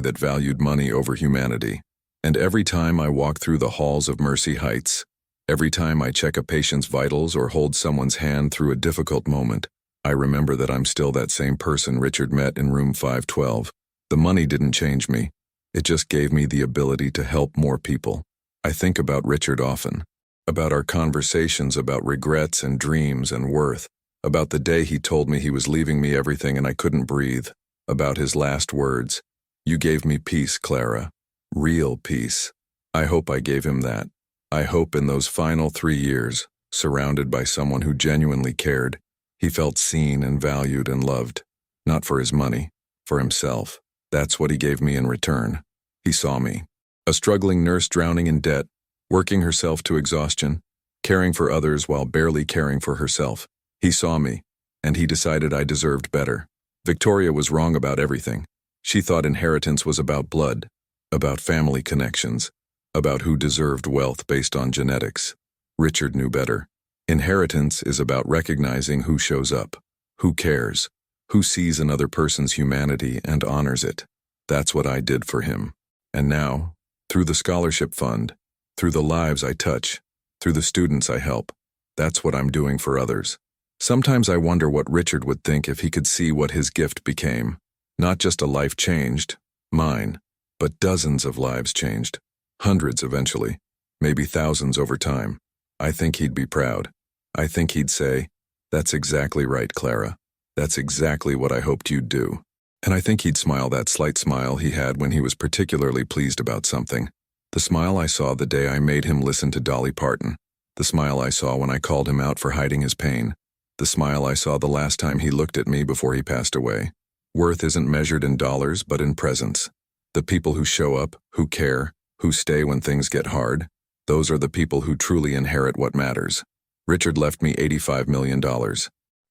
that valued money over humanity. And every time I walk through the halls of Mercy Heights, every time I check a patient's vitals or hold someone's hand through a difficult moment, I remember that I'm still that same person Richard met in room 512. The money didn't change me. It just gave me the ability to help more people. I think about Richard often, about our conversations about regrets and dreams and worth, about the day he told me he was leaving me everything and I couldn't breathe, about his last words. You gave me peace, Clara. Real peace. I hope I gave him that. I hope in those final 3 years, surrounded by someone who genuinely cared, he felt seen and valued and loved. Not for his money, for himself. That's what he gave me in return. He saw me. A struggling nurse drowning in debt, working herself to exhaustion, caring for others while barely caring for herself. He saw me, and he decided I deserved better. Victoria was wrong about everything. She thought inheritance was about blood, about family connections, about who deserved wealth based on genetics. Richard knew better. Inheritance is about recognizing who shows up, who cares, who sees another person's humanity and honors it. That's what I did for him. And now, through the scholarship fund, through the lives I touch, through the students I help, that's what I'm doing for others. Sometimes I wonder what Richard would think if he could see what his gift became. Not just a life changed, mine, but dozens of lives changed. Hundreds eventually, maybe thousands over time. I think he'd be proud. I think he'd say, "That's exactly right, Clara. That's exactly what I hoped you'd do." And I think he'd smile that slight smile he had when he was particularly pleased about something. The smile I saw the day I made him listen to Dolly Parton. The smile I saw when I called him out for hiding his pain. The smile I saw the last time he looked at me before he passed away. Worth isn't measured in dollars, but in presence. The people who show up, who care, who stay when things get hard, those are the people who truly inherit what matters. Richard left me $85 million.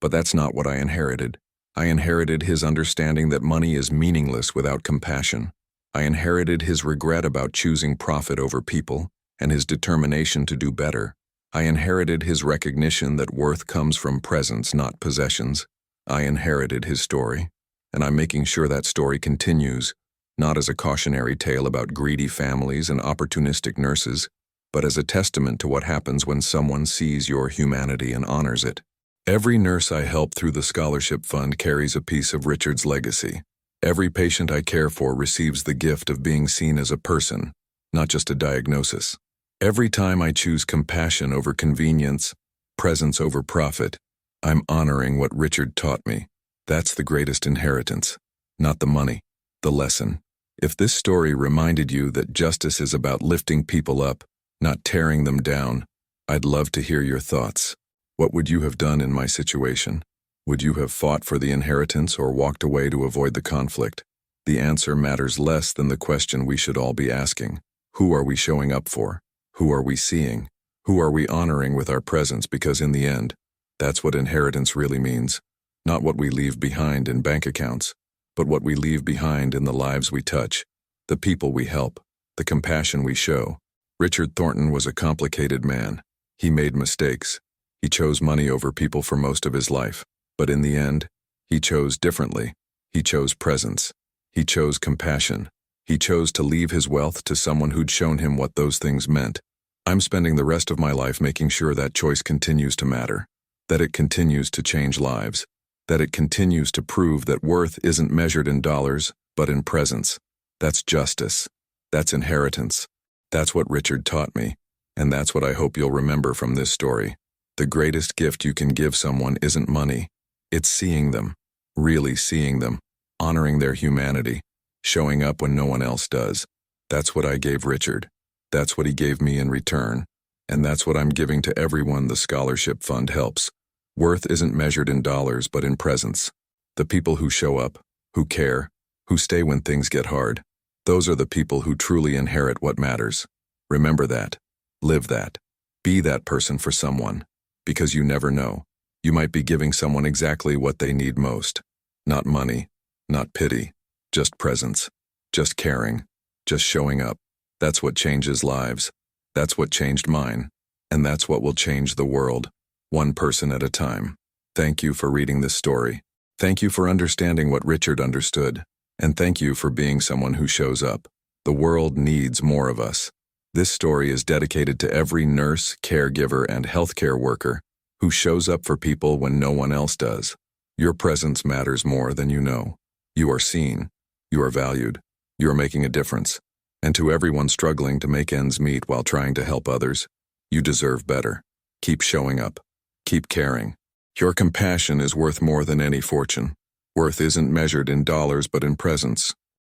But that's not what I inherited. I inherited his understanding that money is meaningless without compassion. I inherited his regret about choosing profit over people, and his determination to do better. I inherited his recognition that worth comes from presence, not possessions. I inherited his story, and I'm making sure that story continues, not as a cautionary tale about greedy families and opportunistic nurses, but as a testament to what happens when someone sees your humanity and honors it. Every nurse I help through the scholarship fund carries a piece of Richard's legacy. Every patient I care for receives the gift of being seen as a person, not just a diagnosis. Every time I choose compassion over convenience, presence over profit, I'm honoring what Richard taught me. That's the greatest inheritance, not the money, the lesson. If this story reminded you that justice is about lifting people up, not tearing them down, I'd love to hear your thoughts. What would you have done in my situation? Would you have fought for the inheritance or walked away to avoid the conflict? The answer matters less than the question we should all be asking. Who are we showing up for? Who are we seeing? Who are we honoring with our presence? Because in the end, that's what inheritance really means. Not what we leave behind in bank accounts, but what we leave behind in the lives we touch, the people we help, the compassion we show. Richard Thornton was a complicated man. He made mistakes. He chose money over people for most of his life. But in the end, he chose differently. He chose presence. He chose compassion. He chose to leave his wealth to someone who'd shown him what those things meant. I'm spending the rest of my life making sure that choice continues to matter, that it continues to change lives, that it continues to prove that worth isn't measured in dollars, but in presence. That's justice. That's inheritance. That's what Richard taught me, and that's what I hope you'll remember from this story. The greatest gift you can give someone isn't money. It's seeing them, really seeing them, honoring their humanity, showing up when no one else does. That's what I gave Richard. That's what he gave me in return. And that's what I'm giving to everyone the scholarship fund helps. Worth isn't measured in dollars, but in presence. The people who show up, who care, who stay when things get hard, those are the people who truly inherit what matters. Remember that. Live that. Be that person for someone. Because you never know. You might be giving someone exactly what they need most. Not money, not pity, just presence, just caring, just showing up. That's what changes lives. That's what changed mine. And that's what will change the world, one person at a time. Thank you for reading this story. Thank you for understanding what Richard understood. And thank you for being someone who shows up. The world needs more of us. This story is dedicated to every nurse, caregiver, and healthcare worker who shows up for people when no one else does. Your presence matters more than you know. You are seen. You are valued. You are making a difference. And to everyone struggling to make ends meet while trying to help others, you deserve better. Keep showing up. Keep caring. Your compassion is worth more than any fortune. Worth isn't measured in dollars but in presence.